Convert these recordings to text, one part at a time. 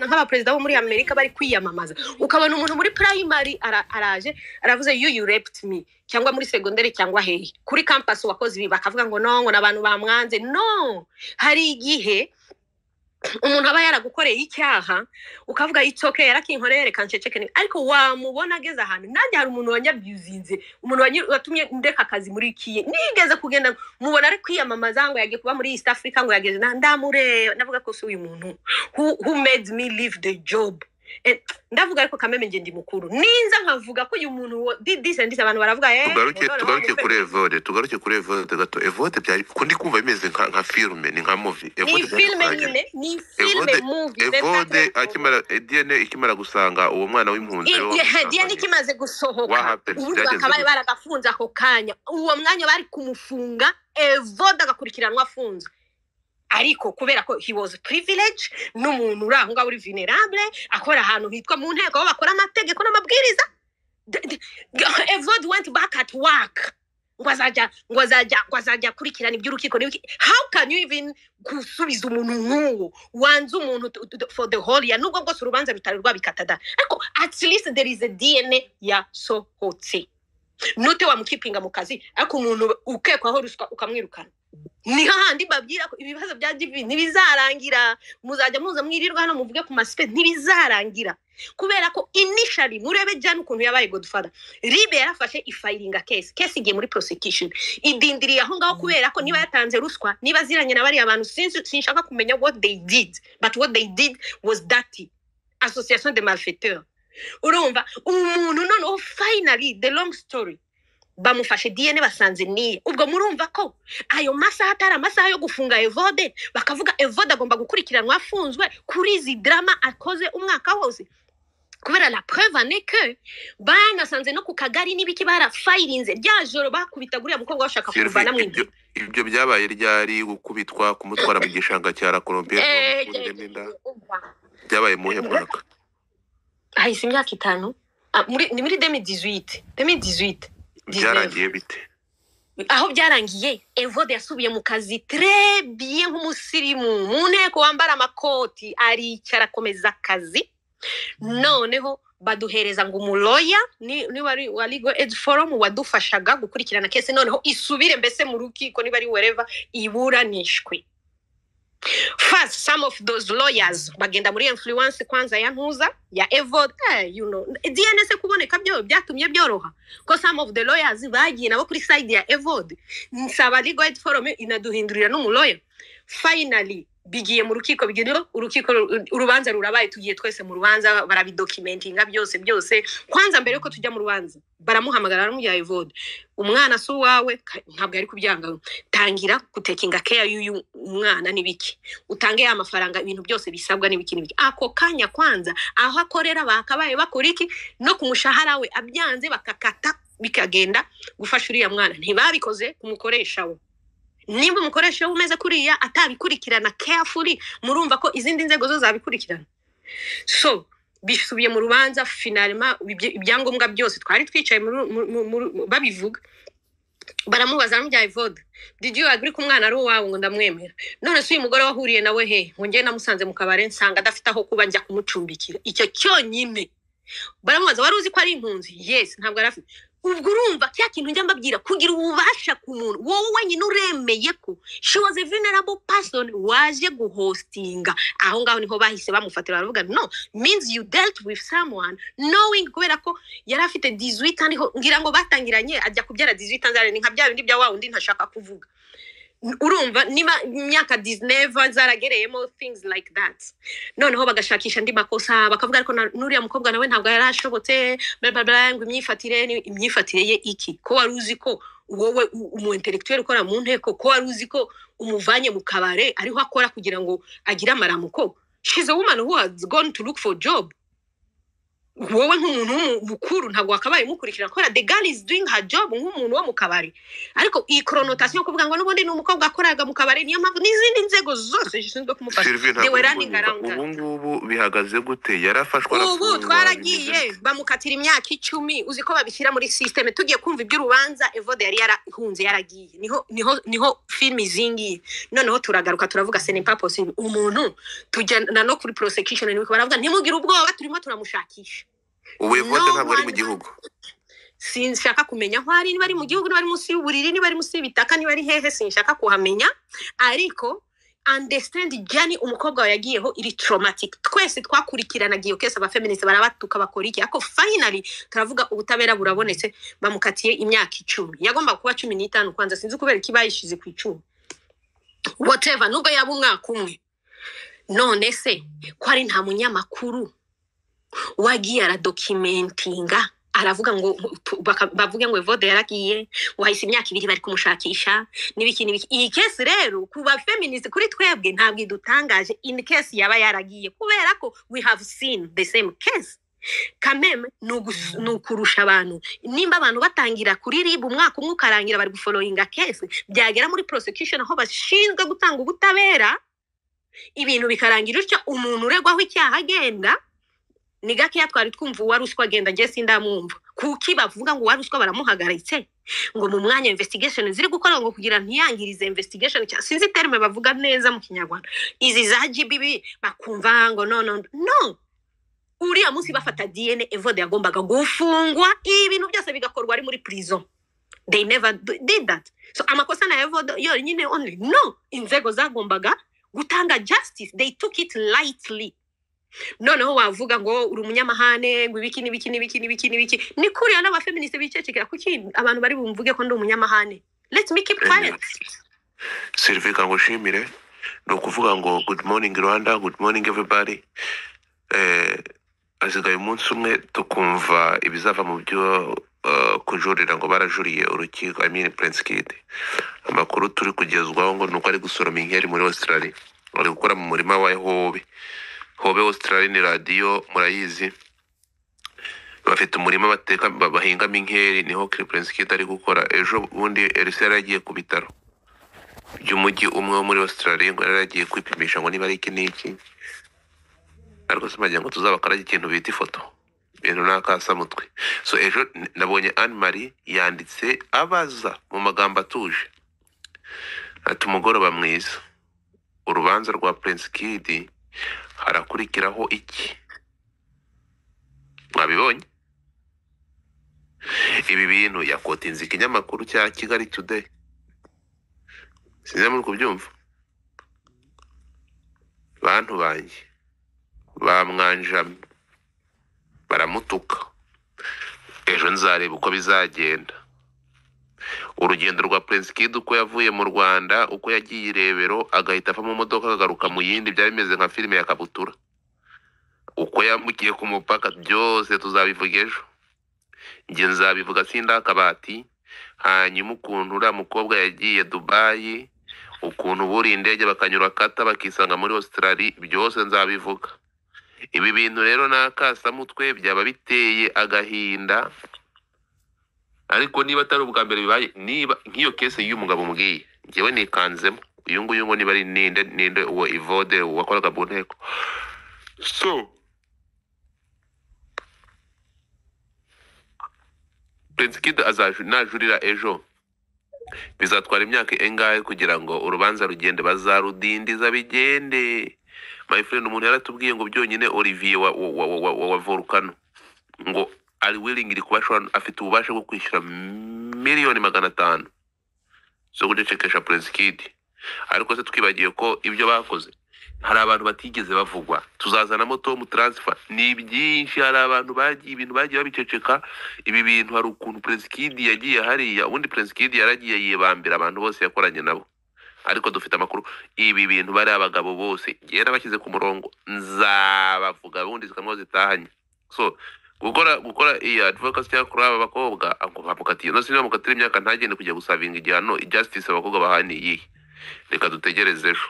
nk'aba president bo muri Amerika bari kwiyamamaza ukabona umuntu muri primary araje aravuze you raped me cyangwa muri secondary cyangwa hehe kuri campus wakoze ibi bakavuga ngo no ngo nabantu bamwanze no hari igihe umuntu aba yaragukoreye icyaha ukavuga it's okay yarakinkorere kanceceke ariko wamubona ageze ahantu nanjye hari umuntu wanyabyuzinze umuntu watumye ndeka akazi muri ikiye nigeze kugenda mubona ari kwiyamamaza ngo yagiye kuba muri East Africa ngo yageze ndamure navuga ko si uyu muntu who made me leave the job ndavuga ariko kameme nge ndi mukuru ninza nkavuga ko uyu muntu this and this abantu baravuga tugaruke kuri Evode gato Evode byari kundi kumva bimeze nka filme ni nka movie ni filme movie Evode akimara DNA ikimara gusanga uwo mwana w'impunzi DNA ikimaze gusohoka bakaba baragafunza ako kanya uwo mwanya bari kumufunga Evode agakurikiranwa afunze ariko kubera ko he was privileged n'umuntu uraho ngaho uri vulnerable akora ahantu hitwa mu nteko aho bakora amategeko n'amabwiriza Evode went back at work ngwazajya kurikirana iby'urukiko how can you even gusubiza umuntu nk'uwo wanze umuntu for the whole year nubwo bwose urubanza rutari rwabikatada ariko at least there is a DNA ya sohotse nute wamukipinga mu kazi ariko umuntu ukekwaho ruswa ukamwirukana ni handi babwira ko ibibazo bya divi ntibizarangira muzajya muza mwirirwa hano muvuge ku masipe ntibizarangira kubera ko initially murebe jana ukuntu yabaye Godfather Libe yarafashe ifiling case igiye muri prosecution idindiriye aho ngaho kubera ko niba yatanze ruswa niba ziranye na bari abantu sinshaka kumenya what they did but what they did was dirty association de malfaiteurs urumva umuntu none finally the long story bamufashe DNA basanze niye ubwo murumva ko ayo masaha atari amasaha yo gufunga Evode bakavuga Evode agomba gukurikiranwa afunzwe kuri izi drama akoze umwaka wose kubera la preuve n'est que banasanze no ku kagari nibiki bara filinze ryajoro bakubita guriya mukobwa bashaka kuvana mu indi ibyo byabaye ryari gukubitwa kumutwara mu gishanga cya La Colombière byabaye mu mwaka ahise imyaka 5 ni muri 2018 byarangiye bite aho byarangiye Evode yasubiye mu kazi très bien nk'umusirimu mu nteko wambara amakoti aricara komeza akazi noneho baduhereza ngo umuloya ni wa Legal Aid Forum wadufashaga gukurikirana case noneho isubire mbese mu rukiko niba ari wherever iburanishwe first some of those lawyers bagenda muri influence kwanza ya ntuza ya Evode you know DNS kuboneka byo byatumye byoroha ko some of the lawyers bagiye nabo kuri side ya Evode nsaba Legal Aid Forum inaduhindurira n'umuloya finally bigiye mu rukiko bigiriro urukiko urubanza rurabaye tugiye twese mu rubanza barabidocumentinga byose kwanza mbere yuko tujya mu rubanza baramuhamagara mu ya Evode umwana su wawe ntabwo ari kubyanga tangira gutekinga care y'uyu umwana nibiki utange amafaranga ibintu byose bisabwa nibiki ako kanya kwanza aho akorera bakabaye bakora iki no kumushahara we abyanze bakakata bikagenda gufasha uriya mwana ntibabikoze kumukoresha we nimba umukoresha umeze kuriya atabikurikirana carefully murumva ko izindi nzego zo zabikurikirana so bisubiye mu rubanza finalement ibyangombwa byose twari twicaye babivuga baramubaza mu bya Evode did you agree ko umwana ari uwawe ngo ndamwemera none se uyu mugore wahuriye nawe he ngo ngiye namusanze mu kabare nsanga adafite aho kuba njya kumucumbikira icyo cyonyine baramubaza wari uzi ko ari impunzi yes ntabwo arafite ubwo urumva cya kintu njya mbabwira kugira ububasha ku muntu wowe wenyine uremeye ko she was a vulnerable person waje guhostinga aho ngaho niho bahise bamufatira baravuga no means you dealt with someone knowing kubera ko yari afite 18 ariho ngira ngo batangiranye ajya kubyara 18 anzare ni nka bya bindi bya wawe ndi ntashaka kuvuga urumva niba imyaka 19 zaragereyemo things like that noneho bagashakisha ndi makosa bakavuga ariko nuriya mukobwa nawe ntabwo yarashobotse ngo imyifatire ye iki ko waruzi ko wowe umu intellectuel ukora mu nteko ko waruzi ko umuvanye mu kabare ariho akora kugira ngo agire amaramuko she's a woman who has gone to look for job wowe nk'umuntu mukuru ntabwo wakabaye mukurikira kubera the girl is doing her job nk'umuntu wo mu kabari ariko iyi connotation yo kuvuga ngo n'ubundi ni umukobwa akoraga mu kabari niyo mpamvu n'izindi nzego zose zishinzwe kumufasha they were running around ubu ngubu bihagaze gute yarafashwe ubu twaragiye bamukatira imyaka 10 uzi ko babishyira muri system tugiye kumva iby'urubanza Evode yari yarahunze yaragiye niho film izingi noneho turagaruka turavuga c'est pas possible umuntu tujyana no kuri prosecution ni baravuga ntimugire ubwoba turimo turamushakisha ubu Evode ntabwo ari mu gihugu sinshaka kumenya aho ari niba ari mu gihugu niba ari munsi y'uburiri niba ari munsi y'ibitaka niba ari hehe sinshaka kuhamenya ariko understand journey umukobwa wa yagiyeho iri traumatic twese twakurikirana giyo kese aba feminist barabatuka bakora iki ako finally turavuga ubutabera burabonetse bamukatiye imyaka 10 yagomba kuba 15 kwanza sinzi kubera kibayishize ku 10 whatever nubwo yaba umwaka umwe none se ko ari nta munyamakuru wagiye ara documentinga aravuga ngo bavuge ngo Evode yaragiye wahise imyaka 2 bari kumushakisha nibiki iyi case rero kuba feminist kuri twebwe ntabwo idutangaje in case yaba yaragiye kubera ko we have seen the same case kameme nukurusha abantu nimba abantu batangira kuri RIB umwaka umwe ukarangira bari gufollowinga case byagera muri prosecution aho bashinzwe gutanga ubutabera ibintu bikarangira utyo umuntu uregwaho icyaha agenda nigake yatwari twumva waruswa agenda nje sindamwumva kuki bavuga ngo waruswa baramuhagaritse ngo mu mwanya investigation ziri gukora ngo kugira ntiyangirize investigation sinzi terme bavuga neza mu kinyarwanda izi za GBB bakumva ngo no uriya munsi bafata DNA Evode yagombaga gufungwa ibintu byose bigakorwa ari muri prison they never did that so amakosa na Evode yo nyine only no inzego zagombaga gutanga justice they took it lightly noneho wavuga ngo uri umunyamahane ngo ibiki ni kuri ana abafeministe bicecekera kuki abantu bari bumvuge ko ndi umunyamahane let me keep quiet Sylvie kangushimire no kuvuga ngo good morning Rwanda good morning everybody asigaye umunsi umwe tukumva ibizava mu byo kujurira ngo barajuriye urukiko Prince Kid amakuru turi kugezwaho ngo nuko ari gusoroma inkeri muri Australia ari gukora mu murima wa Hobe Australia ni radio murayizi bafite umurima bateka bahingamo inkeri niho Prince Kid ari gukora ejo bundi Elisa yaragiye ku bitaro by'umujyi umwe muri Australia ngo yaragiye kwipimisha ngo niba ari iki niki ariko simagira ngo tuzabakara ikintu bita ifoto ibintu nakasa mutwe so ejo nabonye Anne Marie yanditse abaza mu magambo atuje ati umugoroba mwiza urubanza rwa Prince Kid harakurikiraho iki mwabibonye ibi bintu yakotinze ikinyamakuru cya Kigali Today sinzi muri kubyumva bantu banjye bamwanjamye baramutuka ejo nzareba uko bizagenda urugendo rwa Prince Kid uko yavuye mu Rwanda uko yagiye irebero agahita ava mu modoka akagaruka mu yindi byari bimeze nka filime ya Kabutura uko yamugiye ku mupaka byose tuzabivuga ejo nge nzabivuga sinda akabati hanyuma ukuntu uriya mukobwa yagiye Dubai ukuntu buri indege bakanyura kata bakisanga muri Australia byose nzabivuga ibi bintu rero nakasa mutwe byaba biteye agahinda ariko niba atari ubwa mbere bibaye niba nk'iyo case y'umugabo mbwiye ngewe nikanzemo uyu nguyu ngo niba ari ninde uwo Evode wakoraga mu nteko so Prince Kid najurira ejo bizatwara imyaka engahe kugira ngo urubanza rugende bazarudindiza bigende my friend umuntu yaratubwiye ngo byonyine Olivier wa Volcano ngo ari willing kubashwa afite ububasha bwo kwishyura miliyoni 500 zo gucekesha Prince Kid ariko se twibagiye ko ibyo bakoze hari abantu batigeze bavugwa tuzazana moto mu transfer ni byinshi hari abantu bagiye ibintu bagiye babiceceka ibi bintu hari ukuntu Prince Kid yagiye hariya ubundi Prince Kid yaragiye yibambira abantu bose yakoranye nabo ariko dufite amakuru ibi bintu bari abagabo bose gera bashyize ku murongo nzabavuga ubundi zikamwo zitahanye so gukora iyi advocacy cyakora aba bakobwa bamukatiye no sinema mukatira imyaka ntagende kujya gusavinga igihano justice abakobwa bahaniye reka dutegereze ejo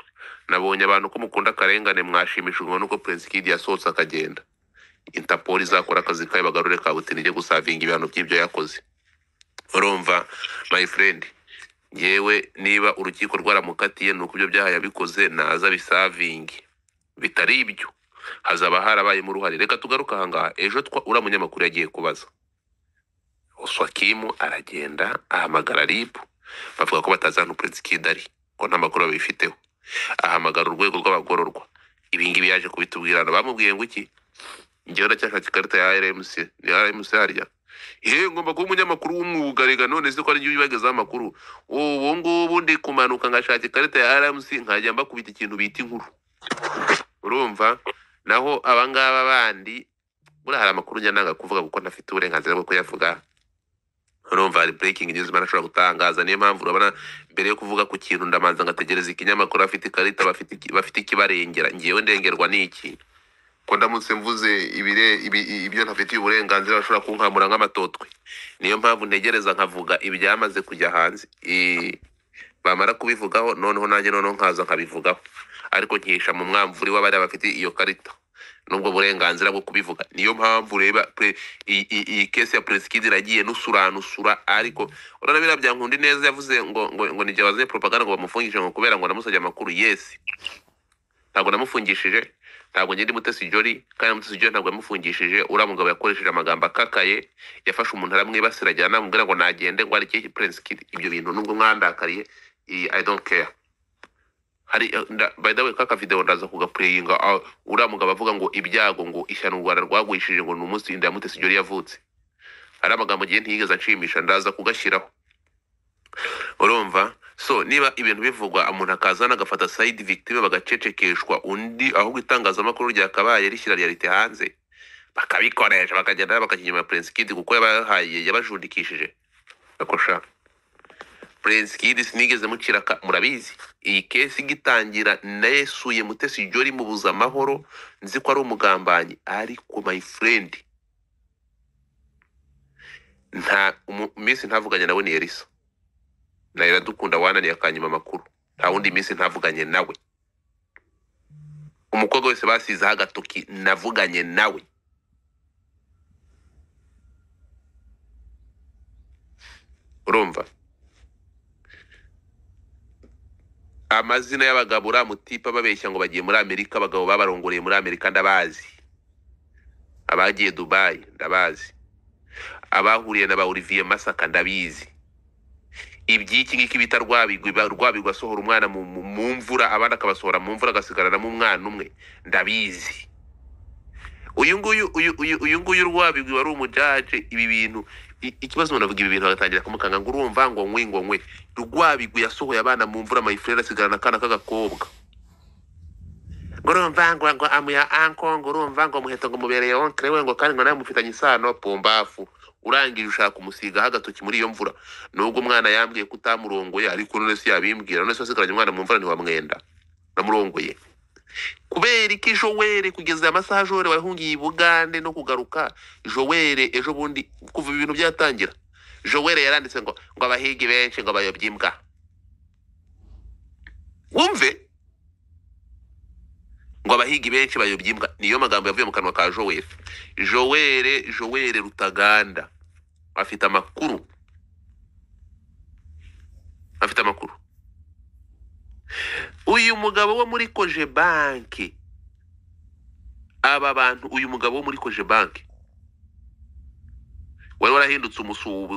nabonye abantu ko mukunda karengane mwashimishijwe nuko Prince Kid yasohotse akagenda Interpol izakora akazi kayo bagarure Kabutini ijye gusavinga ibihano by'ibyo yakoze. Urumva my friend, yewe niba urukiko rwaramukatiye nuko ibyo byaha yabikoze naza bisavingi, bitari ibyo hazaba harabaye mu ruhare. Reka tugaruka ahangaha. Ejo ura munyamakuru yagiye kubaza Oswakimu, aragenda ahamagara RIB, bavuga ko batazana Prince Kid ari ko nta makuru babifiteho. Ahamagara urwego rw'abagororwa, ibingibi yaje kubitubwirana. Bamubwiye ngo iki? Njyewe ndacyashaka ikarita ya RMC harya. Ngomba kuba umunyamakuru w'umwuga, rega none se ko ari bibagezaho amakuru. Ubu ngubu ndi kumanuka ngashaka ikarita ya RMC nkajya mbakubita ikintu bita inkuru. Urumva? Naho abangaba bandi buri hari amakuru nyananga kuvuga kuko ntafite uburenganzira bwo kuyavuga. Urumva hari breaking news manashobora gutangaza. Niyo mpamvu urabona mbere yo kuvuga ku kintu ndamanza ngategereza ikinyamakuru afite ikarita bafite ikibarengera. Ngiyewe ndengerwa n'iki? Ko ndamutse mvuze ibyo ntafitiye uburenganzira bashobora kunkamura nk'amatotwe. Niyo mpamvu ntegereza nkavuga ibyamaze kujya hanze. Bamara kubivugaho noneho nanjye nkaza nkabivugaho, ariko nkisha mu mwamvuri w'abari bafite iyo karita nubwo burenganzira bwo kubivuga. Niyo mpamvu reba iyi case ya Prince Kid iragiye nusura, ariko urabira byankundi neza yavuze ngo nije waze propaganda ngo bamufungishije ngo kubera ngo namusajya amakuru. Yes, ntabwo namufungishije, ntabwo ngende Mutesi Jolly, kandi Mutesi Jolly ntabwo yamufungishije. Ura mugabo yakoresheje amagambo akakaye, yafashe umuntu aramwibasira ajyana amubwira ngo nagende ngo ari iki Prince Kid. Ibyo bintu nubwo mwandakariye, I don't care. Hari by the way kaka video ndaza kugaplayinga. Ura mugabo avuga ngo ibyago ngo ishyano Rwanda rwagwishije ngo numunsi inda Mutesi Jolly yavutse. Hari amagambo giye ntigeze nshimisha, ndaza kugashyiraho. Urumva? So niba ibintu bivugwa umuntu akazana agafata side victim bagacecekeshwa, undi ahubwo itangazamakuru ryakabaye rishyira reality hanze bakabikoresha bakagenda bakakinyuma Prince Kid kuko yabajundikishije. Akosha Prince Kid sinigeze muciraka, murabizi iyi case gitangira nayesuye Mutesi Jolly mu buza amahoro, nzi ko ari umugambanyi. Ariko my friend, nta Miss ntavuganye nawe ni Elisa na Iradukunda wananiye akanyuma amakuru. Nta wundi Miss ntavuganye nawe. Umukobwa wese basize agatoki navuganye nawe. Urumva? Amazina y'abagabo uramutipa babeshya ngo bagiye muri Amerika, abagabo babarongoreye muri Amerika ndabazi. Abagiye Dubai ndabazi. Abahuriye na ba Olivier Masaka ndabizi. Ibyiki ngiki bita rwabigwa asohora umwana mu mvura, abana akabasohora mu mvura agasigarana mu mwana umwe ndabizi. Uyu nguyu rwabigwa wari umujaje. Ibi bintu ikibazo unavuga ibi bintu agatangira kumukanga ngo urumva ngo nkwe rwabigwa yasohoye abana mu mvura, my friend, asigarana kana kagakobwa. Ngurumva ngo amuya anko, ngurumva ngo muheto ngo mubereye onkre we ngo kandi ngo nawe mufitanye isano pombafu. Urangije ushaka umusiga hagatoki muri iyo mvura. Nubwo umwana yambwiye kutamurongoye, ariko none se yabimbwira, none se asigaranye umwana mu mvura ntiwamwenda namurongoye. Kubera iki Joel kugeza amasaha Joel wahungiye i Bugande no kugaruka? Joel ejo bundi kuva ibintu byatangira, Joel yaranditse ngo abahigi benshi ngo bayobye imbwa. Wumve ngo abahigi benshi bayobye imbwa, niyo magambo yavuye mu kanwa ka Joel. Joel Rutaganda afite amakuru. Uyu mugabo wo muri Koje Bank, aba bantu, uyu mugabo wo muri Koje Bank wari warahindutse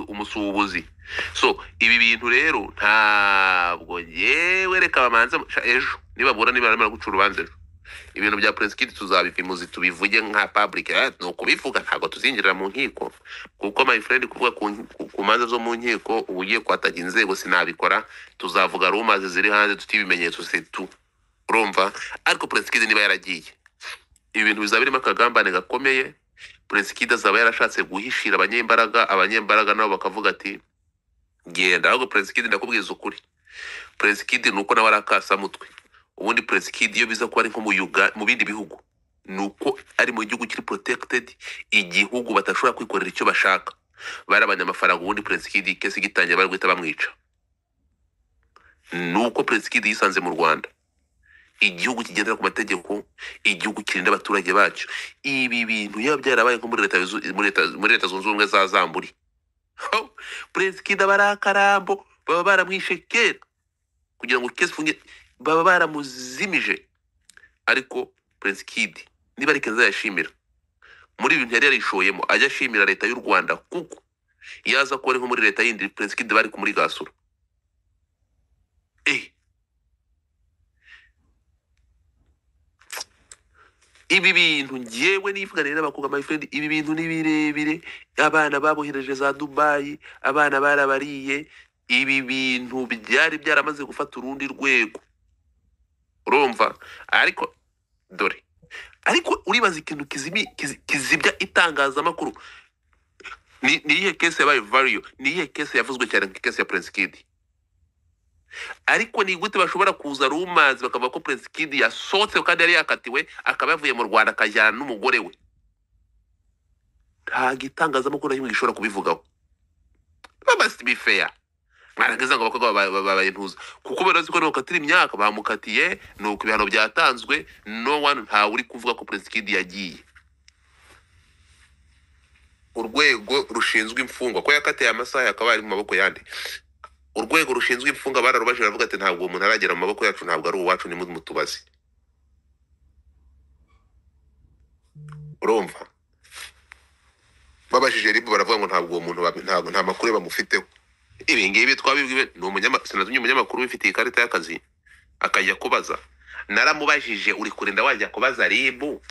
umusubuzi. So ibi bintu rero ntabwo yewe reka bamanze ejo nibabura nibaramara guca urubanza ejo. Ibintu bya Prince Kid tuzabivimuzi tubivuge nka public, no kubivuga ntabwo tuzinjirira mu nkiko kuko my friend kuvuga ku manza zo mu nkiko ugiye kwataga inzego sinabikora. Tuzavuga rumaze ziri hanze tutibimenyetso setu. Urumva? Ariko Prince Kid niba yaragiye, ibintu bizabirimo akagambane gakomeye. Prince Kid azaba yarashatse guhishira abanyembaraga nabo bakavuga ati genda. Ahubwo Prince Kid ndakubwiza ukuri, Prince Kid nuko nawe arakasa mutwe. Ubundi Prince Kid iyo biza ko ari nko mu bindi bihugu, nuko ari mu gihugu kiri protected, igihugu batashobora kwikorera icyo bashaka, barabanya amafaranga. Ubundi Prince Kid kese gitangira bari guhita bamwica. Nuko Prince Kid yisanze mu Rwanda igihugu kigendera ku mategeko, igihugu kirinda abaturage bacyo. Ibi bintu yaba byarabaye nko muri leta zunze ubumwe za Zamburi, Prince Kid aba ari akarambo, baba baramwishe kera kugira ngo kesi ifunge, baba baramuzimije. Ariko Prince Kid niba ari kenza yashimira muri ibintu yari yarishoyemo, ajya ashimira leta y'u Rwanda, kuko yaza ko ari nko muri leta yindi Prince Kid bari kumuri gasura. Ibi bintu ngewe nivugane n'abakobwa my friend, ibi bintu ni birebire. Abana babohereje za Dubai, abana barabariye. Ibi bintu byari byaramaze gufata urundi rwego, urumva? Ariko dore, ariko uribaza ikintu kizibya itangazamakuru. Ni iyihe kese yabaye vario? Ni iyihe kese yavuzwe cyane nka kese ya Prince Kid? Ariko ni gute bashobora kuza rumazi bakavuga ko Prince Kid yasohotse kandi yari yakatiwe, akaba yavuye mu Rwanda akajyana n'umugore we? Nta gitangazamakuru kimwe gishobora kubivugaho. Must be fair. Mwarageza ngo abakobwa babaye ntuza, kuko barazi ko nokatira imyaka bamukatiye, nuko ibihano byatanzwe, no one nta uri kuvuga ko Prince Kid yagiye. Urwego rushinzwe imfungwa ko yakateye amasaha yakaba ari mu maboko yande. Urwego rushinzwe imfunga bararubajije baravuga ati ntabwo umuntu aragera mu maboko yacu, ntabwo ari uwacu, ni mutubazi. Urumva? Babajije ribu baravuga ngo ntabwo uwo muntu nta makuru bamufiteho. Ibi ngibi twabibwiwe umunyamakuru wifitiye ikarita y'akazi akajya kubaza. Naramubajije, uri kurinda wajya kubaza ribu,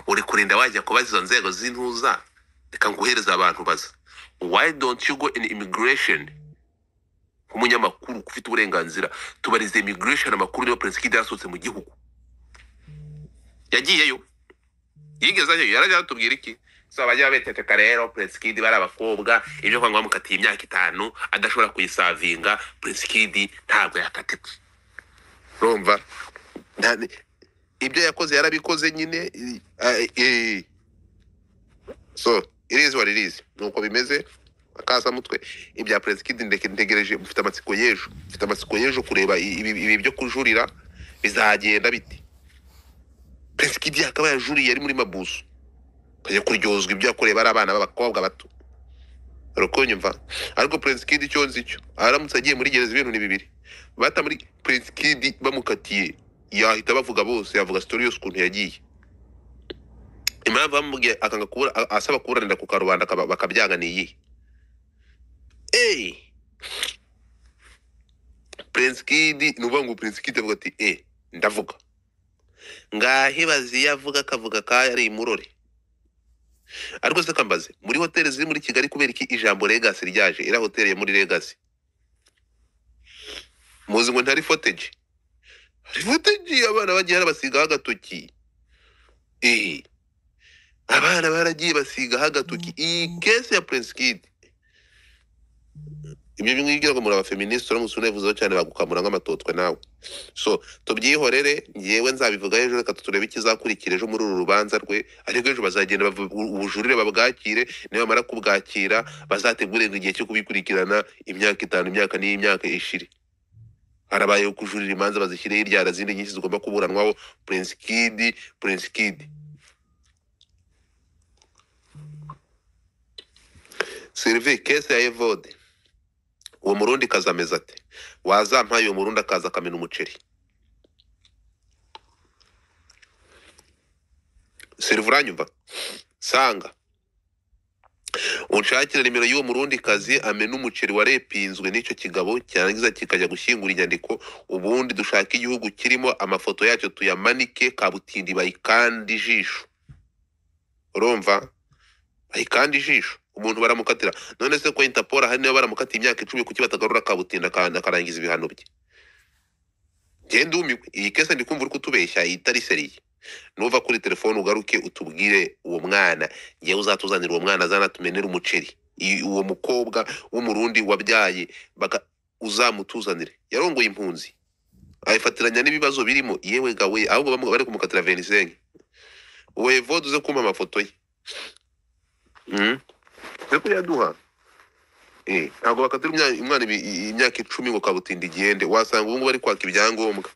uri kurinda wajya kubaza izo nzego z'intuza, reka nguhereza abantu baza. Why don't you go in immigration? Umunyamakuru ufite uburenganzira, tubarize immigration amakuru niyo Prince Kid yasohotse mu gihugu. Yagiyeyo, yigezayo, yarajya atubwira iki? So abajya betete rero Prince Kid bari abakobwa, ibyo kwanga bamukatiye imyaka 5 adashobora kuyisavinga. Prince Kid ntabwo yakatiwe. Urumva? Ibyo yakoze yarabikoze nyine. So it is what it is. Nuko bimeze. Akaza mutwe ibya Prince Kid ndegereje, mufite amatsiko yejo kureba ibi byo kujurira bizagenda biti. Prince Kid yakaba yajuriye ari muri mabuso, kajya kuryozwa ibyo yakoreye ari abana b'abakobwa bato. Arokonyumva? Ariko Prince Kid icyo nzicyo, aramutse agiye muri gereza ibintu ni bibiri. Bata muri Prince Kid bamukatiye, yahita bavuga bose, yavuga story yose ukuntu yagiye. Impamvu bamubwiye akanga kubura, asaba kuburanira ku karubanda bakabyanganiye. Prince Kid nuvuga ngo Prince Kid avuga ati ndavuga ngahibazi yavuga akavuga ka yari imurore. Ariko se kambaze, muri hoteli ziri muri Kigali kubera iki ijambo Legacy ryaje? Ira hoteli ya muri Legacy muzi ngo ntari footage, hari footage abana bagiye basiga agatoki. Abana baragiye basiga agatoki. Iyi case ya Prince Kid, ibyo bingigira ngo muri abafeministe uramutse unevuzeho cyane bagukamura nk'amatotwe nawe. So tubyihorere, ngewe nzabivuga ejo, reka turebe ikizakurikira ejo muri uru rubanza rwe. Ariko ejo bazagenda ubujurire babwakire, niba bamara kubwakira bazategure igihe cyo kubikurikirana, imyaka 5, imyaka n'imyaka ishiri. Harabaye kujurira imanza bazishyireho iryara zindi nyinshi zigomba kuburanwaho. Prince Kid Sylvie case ya Evode, uwo murundi kazameza ate? Wazampaye uwo murundi akaza akamena umuceri. Sylvie uranyumva? Sanga unshakira nimero y'uwo murundi kazi amena umuceri warepinzwe n'icyo kigabo, cyarangiza kikajya gushyingura inyandiko. Ubundi dushaka igihugu kirimo amafoto yacyo tuyamanike kabutindi bayikandi ijisho. Urumva? Bayikandi ijisho. Umuntu baramukatira. None se ko Interpol hari niyo baramukatiye imyaka 10 kuki batagarura kabutinda kandi akarangiza ibihano bye? Genda umiwe. Iyi kese ndi kumva uri kutubeshya itari seriye. Nuva kuri telefone ugaruke utubwire uwo mwana, ngiye uzatuzanira uwo mwana azana tumenera umuceri. Uwo mukobwa w'umurundi wabyaye baka uzamutuzanire. Yarongoye impunzi, ayifatiranya n'ibibazo birimo. Yewe gawe ahubwo bamwe bari kumukatira 25. Uwe Evode uze kuma amafoto ye. Beko yaduha. Ntabwo bakatira umwana imyaka 10 ngo kabutinda igende. Wasanga ubu bari kwaka ibyangombwa.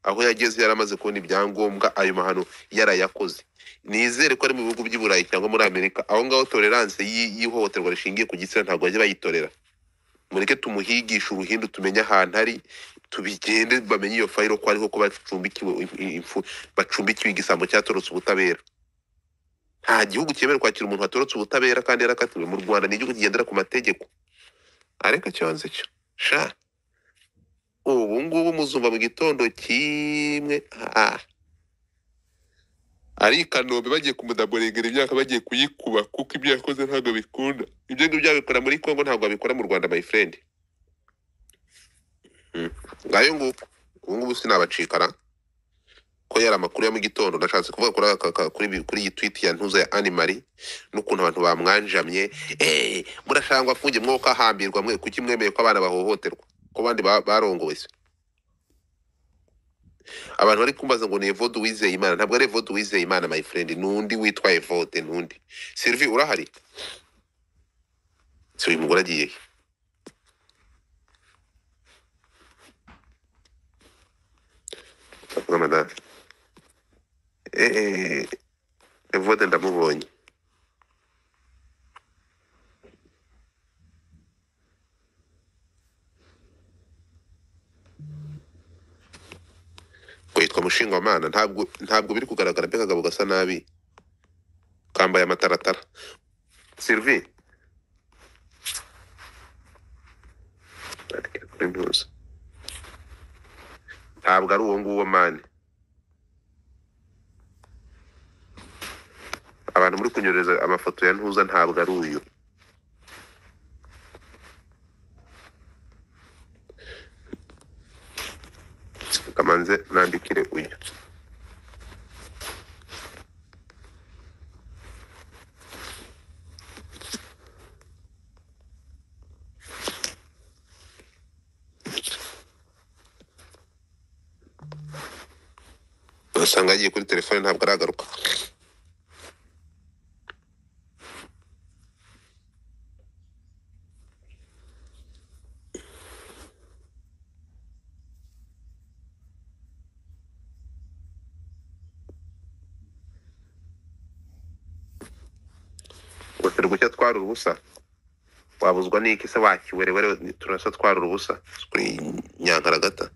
aho yageze yaramaze kubona ibyangombwa ayo mahano yarayakoze. Nizere ko ari mu bihugu by'i Burayi cyangwa muri Amerika, aho ngaho tolerance y'ihohoterwa rishingiye ku gitsina ntabwo bajya bayitorera. Mureke tumuhigisha uruhindu, tumenye ahantu ari, tubigende bamenye iyo fayiro ko ariho ko bacumbikiwe igisambo cyatorotse ubutabera. Nta gihugu cyemerewe kwakira umuntu watorotse ubutabera kandi yarakatiwe. Mu Rwanda ni igihugu kigendera ku mategeko. Ariko cyonze cyo sha ubu ngubu muzumva mu gitondo kimwe ari Kanombe bagiye kumudaborengera imyaka, bagiye kuyikuba kuko ibyo yakoze ntabwo bikunda. Ibyo ngibyo byabikora muri Congo, ntabwo babikora mu Rwanda, my friend. Ngayo nguko ubu ngubu sinabacikara ko yari amakuru ya mu gitondo. Nashatse kuvuga kuri iyi tweet ya ntuza ya Animali n'ukuntu abantu bamwanjamye. Murashangwa afunge mwoka hambirwa mwe, kuki mwemeye ko abana bahohoterwa, ko bandi barongowe se? Abantu bari kumbaza ngo ni Evode Uwizeyimana. Ntabwo ari Evode Uwizeyimana, my friend, nundi witwa Evode, nundi. Sylvie urahari? Si uyu mugore agiye Ramadan. Evode ndamubonye. Witwa Mushingwamana. Ntabwo biri kugaragara mbe kagabo gasa nabi kambaye amataratara. Sylvie ntabwo ari uwo nguwo mani. Abantu muri kunyereza amafoto ya ntuza ntabwo ari uyu. Kamanze nandikire uyu. Usanga agiye kuri telefone ntabwo aragaruka. Turi gucya twara urubusa, wabuzwa n'iki se wakiwerewere? Turasa twara urubusa kuri Nyankaragata.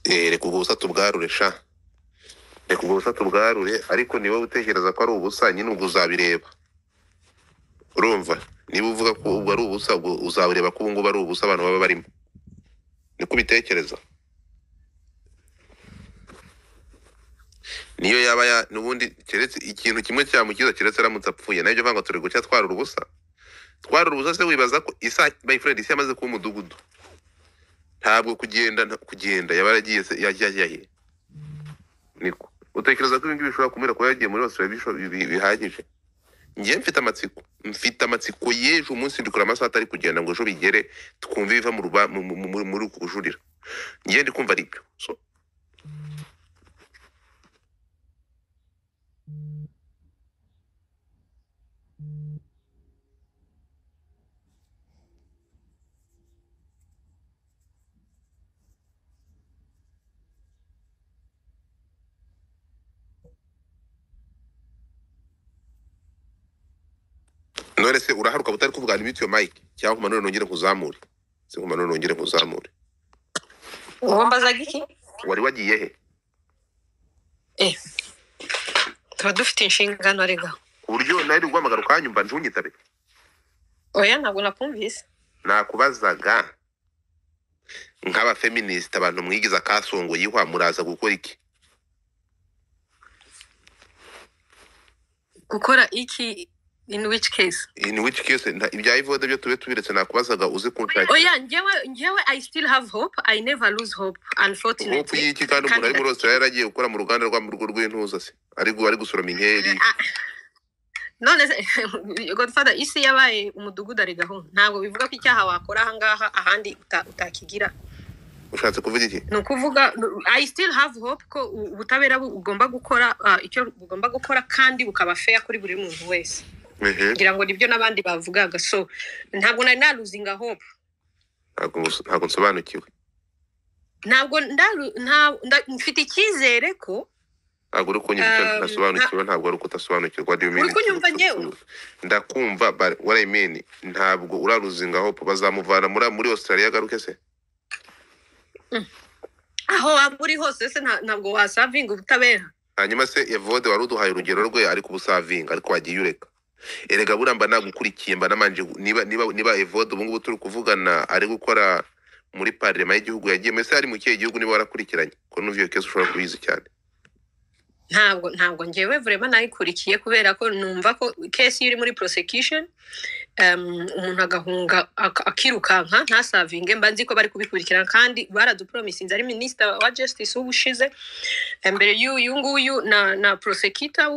Reka ubwo busa tubwarure sha, reka ubwo busa tubwarure. Ariko niba utekereza ko ari ubusa, nyine ubwo uzabireba. Urumva, niba uvuga ko ubwo ari ubusa, ubwo uzabireba ko ubu ngubu ari ubusa abantu baba barimo. Niko ubitekereza. Niyo yaba n'ubundi keretse ikintu kimwe cyamukiza, keretse aramutse apfuye. Nabyo vanga turi gucya twara urubusa. Twara urubusa se wibaza ko isa, my friend, isi yamaze kuba umudugudu. Ntabwo kugenda yabaragiye se yahe. Niko utekereza ko ibintu bishobora kumera ko yagiye muri Australia bihagije? Ngiye mfite amatsiko y'ejo umunsi ndikora amasaha atari kugenda ngo ejo bigere twumve biva muri kujurira. Ngiye ndi kumva aribyo. So none se uraharuka butari kuvugana ibiti yo Mike cyangwa kumanura nongere nkuzamure? Se kumanura nongere nkuzamure. Wambazaga iki? Wari wagiye he? Tuba dufite inshingano rega. Uburyo nari guhamagara ukanyumva njunyitabe. Oya ntabwo nakumvise. Nakubazaga nk'aba feminist, abantu mwigiza kasongo yihwa muraza gukora iki? Gukora iki? In which case? In which case ibya Evode byo tube tubiretse. Nakubazaga uzi kunshaka. Oya ngewe I still have hope. I never lose hope, unfortunately. Hope y'iki kandi umuntu ari muri Australia yaragiye gukora mu ruganda rw'intuza se ari gusoroma inkeri. None Godfather, isi yabaye umudugudu arigaho. Ntabwo bivuga ko icyaha wakora aha ngaha ahandi utakigira. ushatse kuvuga iki? ni ukuvuga I still have hope ko ubutabera bugomba gukora icyo bugomba gukora kandi bukaba fair kuri buri muntu wese. Ngira ngo nibyo nabandi bavugaga, so ntabwo nari naluzinga hope. Ntabwo nsobanukiwe. Ntabwo mfite icyizere ko ntabwo uri kunyumva icyo nasobanukiwe, ntabwo ari uko utasobanukirwa. What do you mean? uri kunyumva njyewe? Ndakumva, but what I mean, ntabwo uraruzinga hope bazamuvana muri Australia agaruke se? Aho aburi hose se ntabwo wasavinga ubutabera. Hanyuma se Evode wari uduhaye urugero rwe ariko ubusavinga ariko wagiye ureka. Erega buramba nagukurikiye mba namanje niba Evode ubu ngubu turi kuvugana ari gukora muri parlement y'igihugu yagiye mese ari mu kihe gihugu niba warakurikiranye ko numva iyo case ushobora kubizi cyane. Ntabwo ngewe vraiment nayikurikiye kubera ko numva ko case iri muri prosecution umuntu agahunga akirukanka nta savinge mba nzi ko bari kubikurikirana kandi baradupromisinze ari minister wa justice ubushize mbere y'uyu nguyu na prosecutor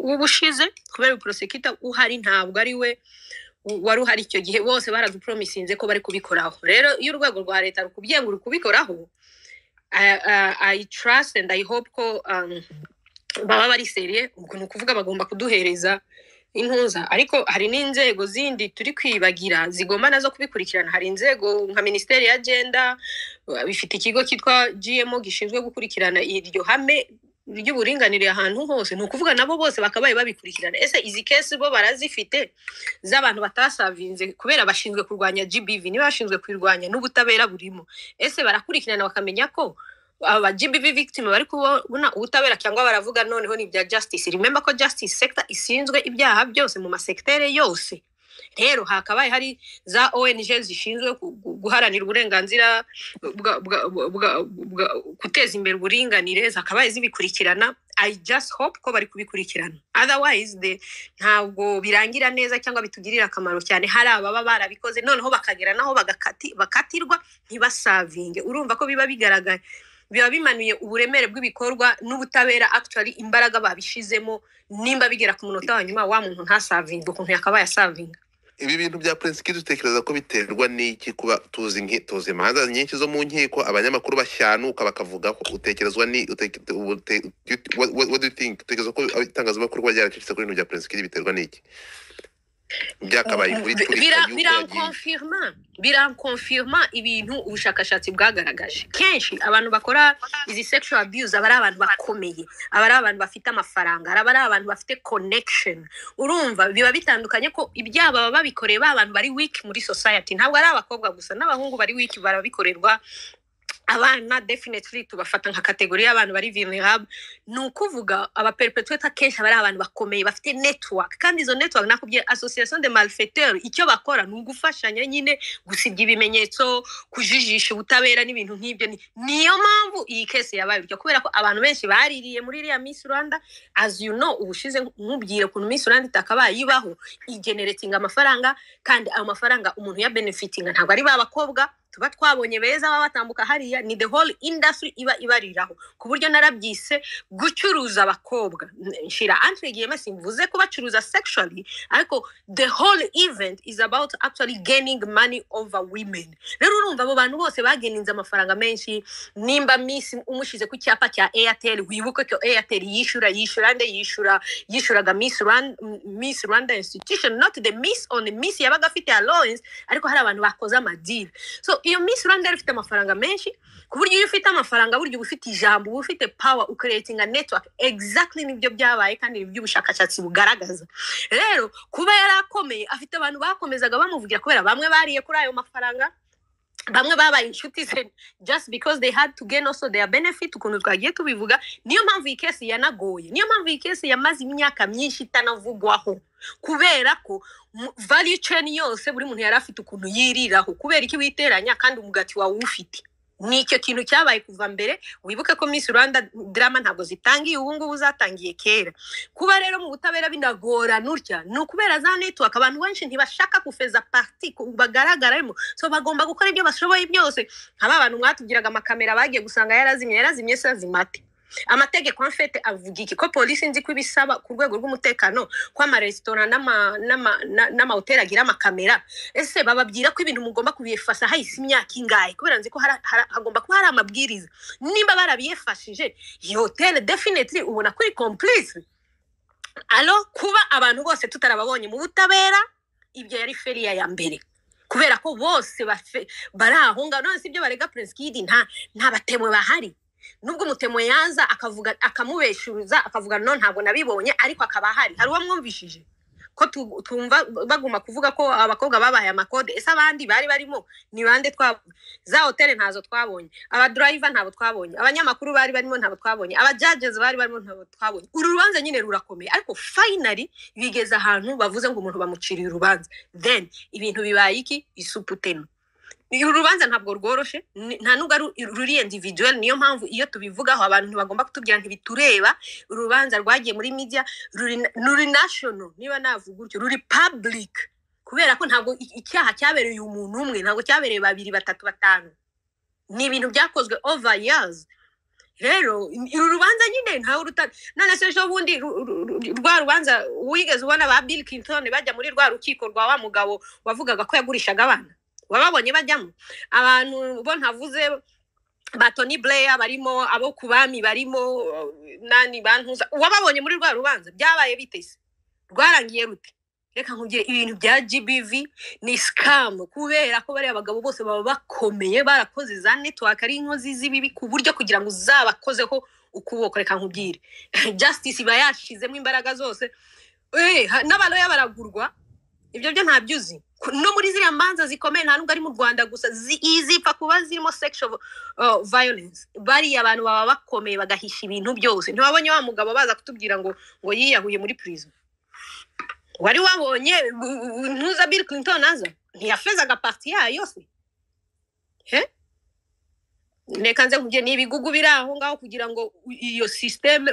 ubushize kubera prosecutor uhari ntabwo ari we wari uhari icyo gihe bose baradupromisinze ko bari kubikoraho. Rero iyo urwego rwa leta rukubyenga kubikoraho I trust and I hope ko baba bari seriye ukuntu kuvuga bagomba kuduhereza intuza, ariko hari n'inzego zindi turi kwibagira zigomba nazo kubikurikirana. Hari inzego nka Ministeri ya Gender bifite ikigo kitwa GMO gishinzwe gukurikirana iryo hame ry'uburinganire ahantu hose, ni ukuvuga nabo bose bakabaye babikurikirana. Ese izi case bo barazifite z'abantu batasavinze kubera bashinzwe kurwanya GBV, niba bashinzwe kwirwanya n'ubutabera burimo, ese barakurikirana bakamenya ko aba GBV victim bari kubona ubutabera cyangwa baravuga noneho ni bya justice? Remember ko justice sector isinzwe ibyaha byose mu masektere yose. Rero hakabaye hari za ONG zishinzwe guharanira uburenganzira guteza imbere uburinganire zakabaye zibikurikirana. I just hope ko bari kubikurikirana, otherwise ntabwo birangira neza cyangwa bitugirira akamaro cyane. Hari ababa barabikoze noneho bakagera naho bakatirwa ntibasavinge. Urumva ko biba bigaragaye, biba bimanuye uburemere bw'ibikorwa n'ubutabera actually imbaraga babishizemo, nimba bigera ku munota wa nyuma wa muntu ntasavinge ukuntu yakabaye asavinga. Ibi bintu bya Prince Kid utekereza ko biterwa n'iki? Kuba tuzi imanza nyinshi zo mu nkiko abanyamakuru bashyanuka bakavuga ko utekerezwa ni what do you think? Utekereza ko itangazamakuru ryaracitse kuri ibintu bya Prince Kid biterwa n'iki? Byakabaye kuri birankonfirma ibintu ubushakashatsi bwagaragaje. Kenshi abantu bakora izi sexual abuse aba ari abantu bakomeye, aba ari abantu bafite amafaranga, aba ari abantu bafite connection. Urumva biba bitandukanye ko ibyaba baba babikoreye abantu bari weak muri society. Ntabwo ari abakobwa gusa, n'abahungu bari weak barabikorerwa. Abana definitely tubafata nka kategori y'abantu bari vulnerable. Nukuvuga aba perpetrator kenshi bari abantu bakomeye bafite network, kandi izo network nakubye association de malfaiteurs icyo bakora ni ugufashanya nyine gusibya ibimenyetso, kujijisha ubutabera n'ibintu nk'ibyo. Niyo mpamvu iyi case yabaye bityo, kubera ko abantu benshi baririye muri iriya Miss Rwanda. As you know, ubushize nkubwire kuntu Miss Rwanda itakabaye ibaho igenerating amafaranga, kandi ayo mafaranga umuntu ya benefiting ntabwo ari babakobwa tuba twabonye beza baba batambuka hariya, ni the whole industry iba ibariraho ku buryo narabyise gucuruza abakobwa. Nshira antrigiyeme simvuze ko bacuruza sexually, ariko the whole event is about actually gaining money over women. Rero urumva abo bantu bose bageninze amafaranga menshi. Nimba Miss umushize ku cyapa cya Airtel, wibuke ko Airtel yishuraga Miss Rwanda institution, not the Miss on the Miss yabaga afite allowance, ariko hari abantu bakoze amadili. So iyo Miss Rwanda ifite amafaranga menshi ku buryo iyo ufite amafaranga buryo ufite ijambo, ufite power, creating a network. Exactly nibyo byabaye kandi nibyo ubushakashatsi bugaragaza. Rero kuba yarakomeye afite abantu bakomezaga bamuvugira kubera bamwe bariye kuri ayo mafaranga, bamwe babaye inshuti ze just because they had to gain also their benefit. Ukuntu twagiye tubivuga, niyo mpamvu iyi case yanagoye, niyo mpamvu iyi case yamaze imyaka myinshi itanavugwaho, kubera ko value chain yose buri muntu yari afite ukuntu yiriraho. Kubera iki witeranya kandi umugati wawe ufite? Nicyo kintu cyabaye kuva mbere. Wibuke ko Miss Rwanda drama ntabwo zitangiye ubu ngubu, zatangiye kera. Kuba rero mu butabera binagora nurya no kubera za network, abantu benshi ntibashaka kufeza party bagaragaramo, so bagomba gukora ibyo bashoboye byose. Nk'aba bantu mwatugiraga amakamera bagiye gusanga yarazimye se azimate. amategeko amfete avuga iki ko polisi nzi ko ibisaba ku rwego rw'umutekano ko amaresitora n'amahoteli agira amakamera ese bababwira ko ibintu mugomba kubifasha hahise imyaka ingahe kubera nzi ko hagomba kuba hari amabwiriza nimba barabiyefashije iyi hoteli definitely ubona kuri complice alo kuba abantu bose tutarababonye mu butabera ibyo yari feriya ya mbere kubera ko bose bari aho ngaho none si ibyo barega Prince Kid nta batemwe bahari nubwo umutemwe yaza akavuga akamubeshuza akavuga no ntabwo nabibonye ariko akaba hari uwo mwumvishije ko tumva baguma kuvuga ko abakobwa babaye amakode ese abandi bari barimo ni bande za hotel ntazo twabonye aba driver ntabo twabonye abanyamakuru bari barimo ntabo twabonye aba judges bari barimo ntabo twabonye urubanza nyine rurakomeye ariko finally bigeze ahantu bavuze ngo umuntu bamuciriye urubanza then ibintu bibaye iki isuputeno urubanza ntabwo rworoshe nta nubwo ruri individual niyo mpamvu iyo tubivugaho abantu bagomba kutubwira ntibitureba urubanza rwagiye muri media ruri national niba navuga gutyo ruri public kubera ko ntabwo icyaha cyabereye umuntu umwe ntabwo cyabereye 2 3 5 ni ibintu byakozwe over years rero uru rubanza nyine ntawe none se ejo bundi rwa rubanza wigeze ubona ba Bill Clinton bajya muri rwa rukiko rwa wa mugabo wavugaga ko yagurishaga abana wababonye bajyamo abantu bo ntavuze ba Tony Blair barimo abo kubami barimo nani bantuza wababonye muri rwa rubanza byabaye bitese rwarangiye rute reka nkubwire ibintu bya GBV ni scam kubera ko bari abagabo bose baba bakomeye barakoze za network ari inkozi zibibi ku buryo kugira ngo uzabakozeho ukuboko reka nkubwire justice bayashizemo imbaraga zose n'abaloya baragurwa ibyo byo ntabyuzi no muri ziriya manza zikomeye nta nubwo ari mu Rwanda gusa izipfa kuba zirimo sexual violence bari abantu baba bakomeye bagahisha ibintu byose ntibabonye wa mugabo baza kutubwira ngo yiyahuye muri prison wari wabonye ntuza Bill Clinton aza ntiyafezaga parti yayo yose reka nze kujye n'ibigugu biri aho ngaho kugira ngo iyo system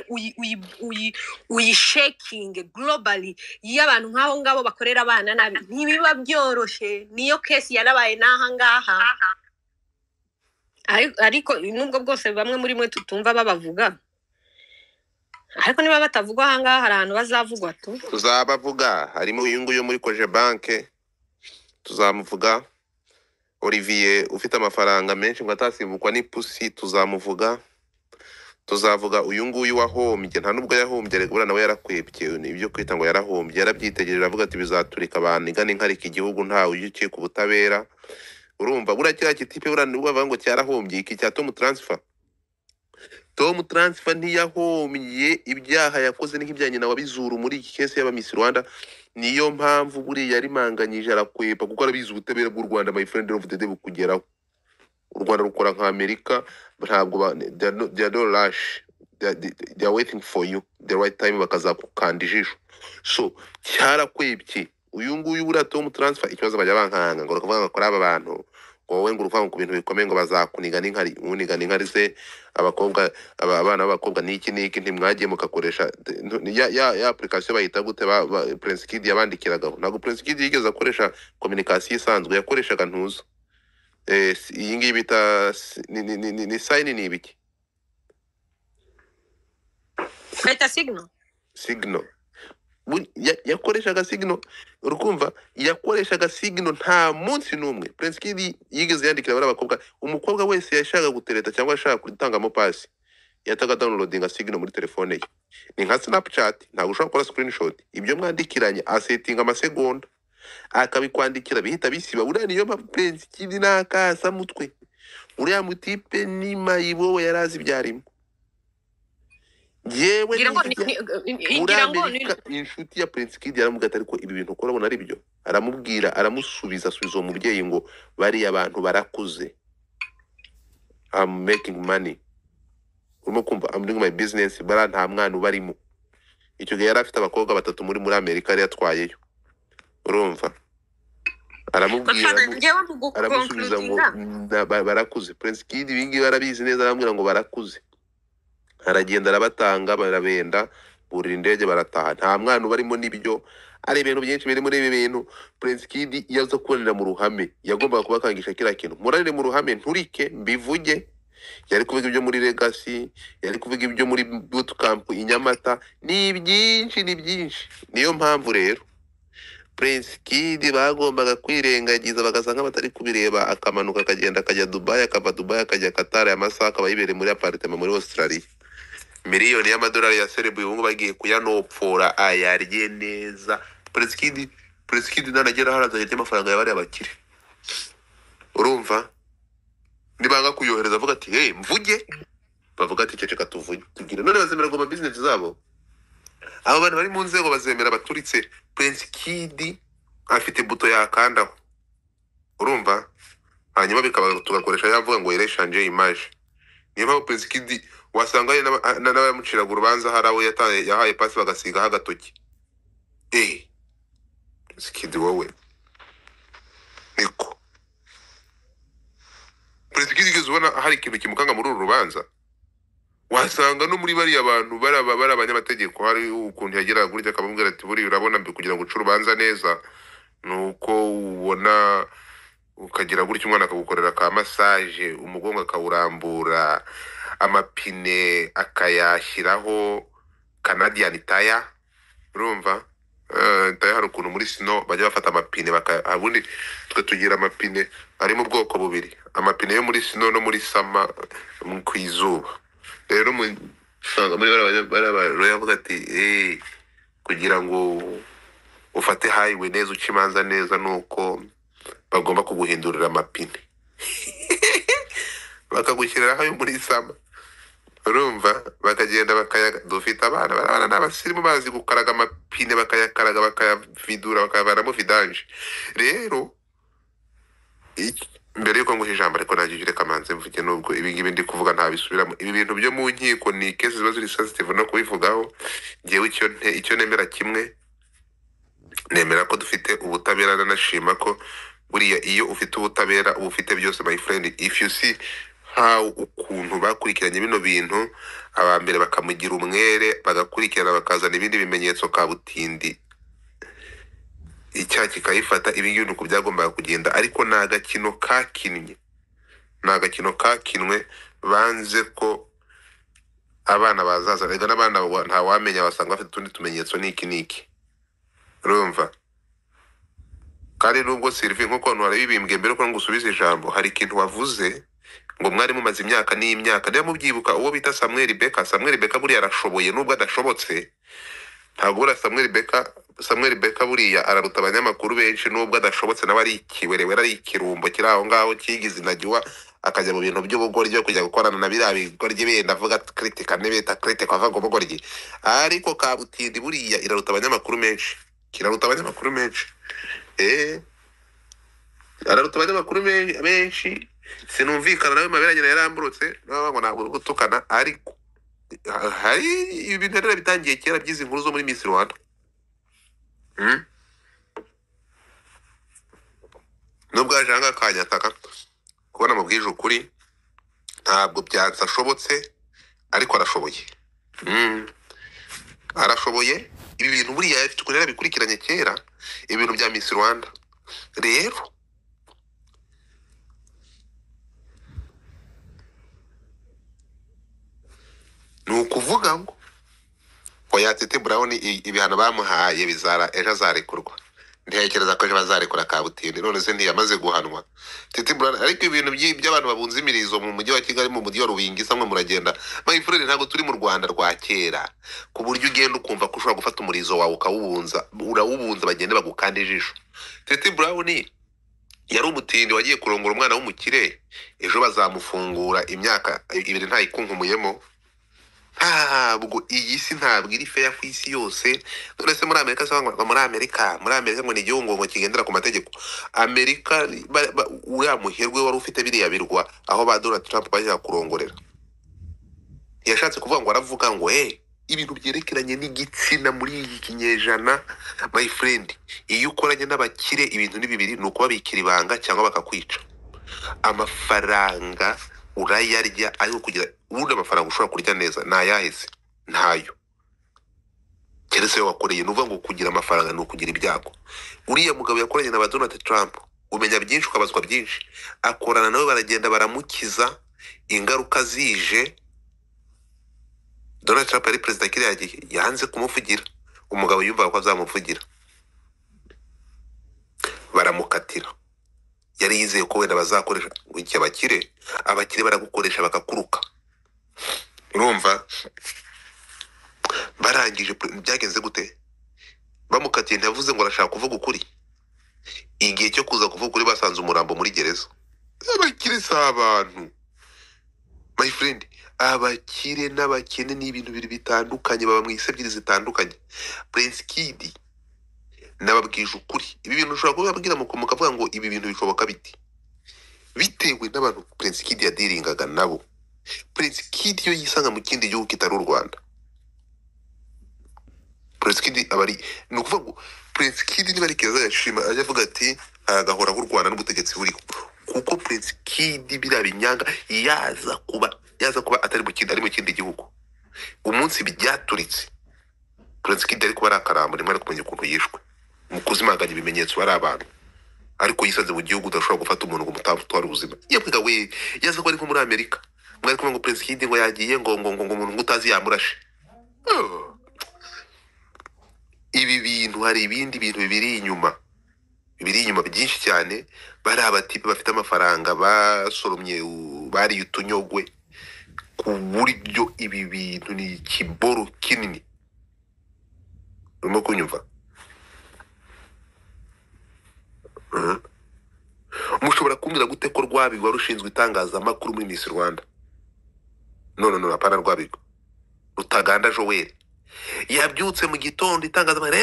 uyishaking globally y'abantu nk'aho ngabo bakorera abana nabi ntibiba byoroshe niyo case yarabaye n'aha ngaha ariko nubwo bwose bamwe muri mwe tutumva babavuga ariko niba batavugwa aha ngaha hari ahantu bazavugwa tuzabavuga harimo uyu nguyu muri Cogebanque tuzamuvuga Olivier ufite amafaranga menshi ngo atasibukwa n'ipusi tuzamuvuga tuzavuga uyu nguyu wahombye nta nubwo yahombye reka nawe yarakwebye ibyo kwita ngo yarahombye yarabyitegereje avuga ati bizaturika abantu ingana inkarika igihugu ntawe ugiye ku butabera urumva burakira kitipe nubwo bavuga ngo cyarahombye iki cya Tom Transfer ntiyahombye ibyaha yakoze n'ikibyanyi na wabizuru muri iki case y'aba Miss Rwanda niyo mpamvu buri yari manganyije arakwepa kuko arabizi ubutabera bw'u Rwanda my friend of the day bukugeraho u Rwanda rukora nka Amerika ntabwo they don't rush they are waiting for you the right time bakazakukanda ijisho so cyarakwebye uyu nguyu buri Tom Transfer ikibazo bajya bankanga ngo bakavuga ngo aba bantu wowe ngo uruvanga ku bintu bikomeye ngo bazakuniga n'inkari uniga n'inkari se abakobwa abana b'abakobwa niki ntimwagiye mukakoresha ya application bayita gute Prince Kid yabandikiraga ntabwo Prince Kid yigeze akoresha communication isanzwe yakoreshaga ntuzo iyi ngiyi bita ni sign ni ibiki bita signal yakoreshaga signal urukumva yakoreshaga signal nta munsi numwe Prince Kid yigeze yandikira abakobwa umukobwa wese yashaka gutereta cyangwa yashaka kutangamo pasi yataga downloadinga signal muri telefone ye ni nka Snapchat ntabwo ushobora gukora screenshot ibyo mwandikiranye asettinga amasegonda akabikwandikira bihita bisiba uriya niyo Prince Kid nakasa mutwe uriya mutipe ni mayibo yarazi byarimo yewe inshuti ya Prince Kid yaramubwira ariko ibi bintu ukora bona ari byo aramubwira aramusubiza asubiza uwo mubyeyi ngo bari abantu barakuze I'm making money urimo kumva I'm doing my business bara nta mwana ubarimo icyo gihe yari afite abakobwa 3 muri Amerika yari yatwayeyo urumva aramubwira aramusubiza ngo barakuze Prince Kid bingi barabizi neza aramubwira ngo barakuze aragenda arabatanga barabenda burira indege barataha nta mwana ubarimo nibyo ari ibintu byinshi biri muri ibi bintu Prince Kid yaza kubonera mu ruhame yagombaga kubakangisha kira kintu murarire mu ruhame nturike mbivuge yari kuvuga ibyo muri Legacy, yari kuvuga ibyo muri bootcamp i Nyamata, ni byinshi niyo mpamvu rero Prince Kid bagombaga kwirengagiza bagasanga batari kubireba, akamanuka akagenda akajya Dubai, akava Dubai akajya Qatar, amasaha akaba yibereye muri apartment muri Australia. Miliyoni y'amadolari ya Serebu ubu bagiye kuyanopfora ayarye neza. Prince Kid nanagera harazanye amafaranga yabari abakire. Urumva? Nibanga kuyohereza avuga ati hey mvuge, bavuga ati ceceka tuvuge tugire, none bazemera ngo business zabo. Abo bantu bari mu nzego bazemera baturitse Prince Kid afite buto yakandaho. Urumva? Hanyuma bikaba tugakoresha yavuga ngo yereshanje image. Niyo mpamvu Prince Kid wasanga n'abamuciraga urubanza hari abo yahaye pasi bagasigaho agatoki. Prince Kid wowe niko Prince Kid igeze ubona hari ikintu kimukanga muri uru rubanza, wasanga no muri bari abantu baraba abanyamategeko hari ukuntu yagera kuri cyo akamubwira ati buri urabona mbi kugira ngo uce urubanza neza nuko ubona ukagira gutyo umwana akagukorera ka massage, umugongo akawurambura, amapine akayashyiraho Canadian tire. Urumva? Tire hari ukuntu muri sino bajya bafata amapine abundi twe tugira amapine ari mu bwoko bubiri, amapine yo muri sino no muri sama ku izuba. Rero muri yavuga ati kugira ngo ufate highway neza ucimanza neza nuko bagomba kuguhindurira amapine bakagushyiriraho ayo muri sama. Urumva? Bakagenda dufite abana n'abasirimu bazi gukaraga amapine, bakayakaraga bakayavidura bakayavanamo vidange. Rero mbere yuko nguha ijambo ariko nagiye reka manze mvuge nubwo ibi ngibi ndi kuvuga ntabisubiramo. Ibi bintu byo mu nkiko ni cases ziba ziri sensitive no kubivugaho. Ngewe icyo nemera kimwe, nemera ko dufite ubutabera, nanashima ko buriya iyo ufite ubutabera uba ufite byose my friend. If you see how ukuntu bakurikiranye bino bintu, abambere bakamugira umwere bagakurikirana bakazana ibindi bimenyetso kabutindi, icyaha kikayifata, ibi ngibi nuko byagombaga kugenda. Ariko ni agakino kakinwe, banze ko abana bazaza rega n'abana ntawamenya basanga bafite utundi tumenyetso niki. Urumva? Kandi nubwo Sylvie nkuko abantu barabibimbwe mbere ko ngusubiza ijambo, hari ikintu wavuze ngo mwari mumaze imyaka n'imyaka, niba mubyibuka uwo bita Samuel Beka buriya arashoboye nubwo adashobotse. Ntabwo buriya Samuel Beka buriya araruta abanyamakuru benshi nubwo adashobotse, nawe ari ikiwerewera, ari ikirumbo kiri aho ngaho kigize inagiwa akajya mu bintu by'ubugoryi kujya gukorana na biriya bigoryi benda avuga kritika nebeta kritika avuga ubugoryi. Ariko kabutindi buriya iraruta abanyamakuru menshi, kiraruta abanyamakuru menshi. Araruta abanyamakuru menshi. Sinumvikana nawe maberanye yaramburutse nawe ngo ntabwo gutukana, ariko hari ibintu rero bitangiye kera byizi nkuru zo muri Miss Rwanda. Nubwo ajanga akanyataka kubona mu bwije ukuri ntabwo byashobotse, ariko arashoboye. Arashoboye. Ibi bintu buriya tukurera bikurikiranye kera, ibintu bya Miss Rwanda. Rero nukuvuga ngo oya Tete Brown ibihano bamuhaye ejo azarekurwa. Ntekereza ko ejo bazarekura kabutindi, none se ntiyamaze guhanwa Tete Brown. Ariko ibintu by'abantu babunze imirizo mu mujyi wa Kigali, mu mujyi wa Rubingi, samwe muragenda my friend, ntabwo turi mu Rwanda rwa kera ku buryo ugenda ukumva ko ushobora gufata umurizo wawe ukawubunza, urawubunza bagende bagukanda ijisho. Tete Brown yari umutindi wagiye kurongora umwana w'umukire, ejo bazamufungura imyaka 2 ntayikunkumuyemo. Ntabwo iyi si ntabwo iri fair ku isi yose. None se muri Amerika cyangwa muri Amerika ngo ni igihugu ngo kigendera ku mategeko. Amerika uriya muherwe wari ufite biriya birwa aho ba Donald Trump bajya kurongorera, yashatse kuvuga ngo aravuga ngo ibintu byerekeranye n'igitsina muri iki kinyejana my friend, iyo ukoranye n'abakire ibintu ni bibiri, ni ukubabikira ibanga cyangwa bakakwica. Amafaranga urayarya ariko kugira ubundi amafaranga ushobora kurya neza nayaheze ntayo, keretse wakoreye. Nuvuga ngo kugira amafaranga no kugira ibyago. Uriya mugabo yakoranye na Donald Trump, umenya byinshi ukabazwa byinshi, akorana nawe baragenda baramukiza ingaruka zije Donald Trump yari perezida kiriya gihe yanze kumuvugira, umugabo yumvaga ko azamuvugira, baramukatira. Yari yizeye ko wenda bazakoresha iki abakire baragukoresha bakakuruka. Urumva barangije byagenze gute? Bamukatiye ntiyavuze ngo arashaka kuvuga ukuri. Igihe cyo kuza kuvuga ukuri basanze umurambo muri gereza. Abakire si abantu, my friend. Abakire n'abakene ni ibintu biri bitandukanye, baba mu isi ebyiri zitandukanye. Prince Kid nababwije ukuri, ibi bintu ushobora kubabwira mukavuga ngo ibi bintu bishoboka biti, bitewe n'abantu Prince Kid yadiringaga nabo. Prince Kid yo yisanga mu kindi gihugu kitari u Rwanda. Prince Kid abari ni ukuvuga ngo Prince Kid niba ari keza yashima ajya avuga ati agahora h'u Rwanda n'ubutegetsi buriho, kuko Prince Kid biriya binyanga yaza kuba atari mu kindi, ari mu kindi gihugu. Umunsi byaturitse Prince Kid ari kuba ari akarambo, rimwe ari kumenya ukuntu yishwe mu kuzimanganya ibimenyetso bari abantu, ariko yisanze mu gihugu udashobora gufata umuntu ngo mutware ubuzima. Yabwiga we yaza ko ari nko muri Amerika, mwari kumwe ngo Prince Kid ngo yagiye ngo umuntu utazi yamurashe. Ibi bintu hari ibindi bintu bibiri inyuma byinshi cyane. Bari abatipe bafite amafaranga basoromye bari utunyogwe ku buryo ibi bintu ni ikiboro kinini. Urimo kunyumva? Mushobora kumbwira gute ko Rwabigo wari ushinzwe itangazamakuru muri Miss Rwanda? No, apana Rwabigo, Rutaganda Joel yabyutse mu gitondo itangazamakuru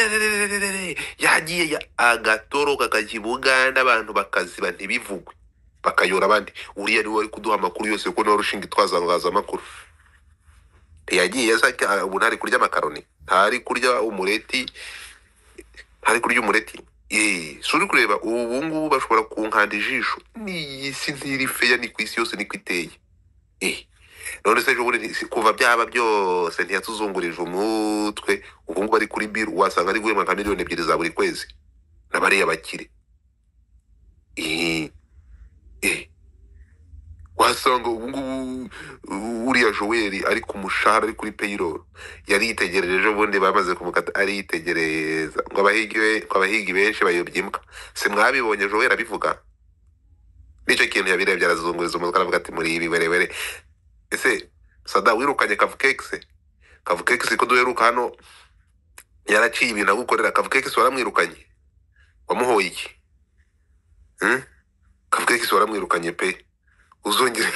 yagiye agatoro kakajya Buganda, abantu bakaziba ntibivugwe, bakayora abandi. Uriya ni wari kuduha amakuru yose kuko niwe rushinga itwazamakuru. Yagiye yazaka ubu ntari kurya makaroni, ntari kurya umureti. Suri kureba ubu ngubu bashobora kunkanda ijisho. Ni isi ntiri feya, ni ku isi yose ni kwiteye. None se joburi kuva byaba byose ntiyatuzungurije umutwe. Ubu ngubu ari kuri biru wasanga ari guhema nka miliyoni 2 za buri kwezi n'abari abakire. Wasanga ubu ngubu uriya Joel ari ku mushahara, ari kuri payroll. Yari yitegereje ubundi bamaze kumukata, ari yitegereza ngo abahigi benshi bayobye imbwa. Se mwabibonye Joel abivuga? Nicyo kintu yabirebye arazunguriza umutwe aravuga ati muri ibi berebere. Ese Sada wirukanye Kavukekisi ko duheruka hano yaraciye ibintu agukorera. Kavukekisi waramwirukanye, wamuhoye iki? Kavukekisi waramwirukanye pe, uzongere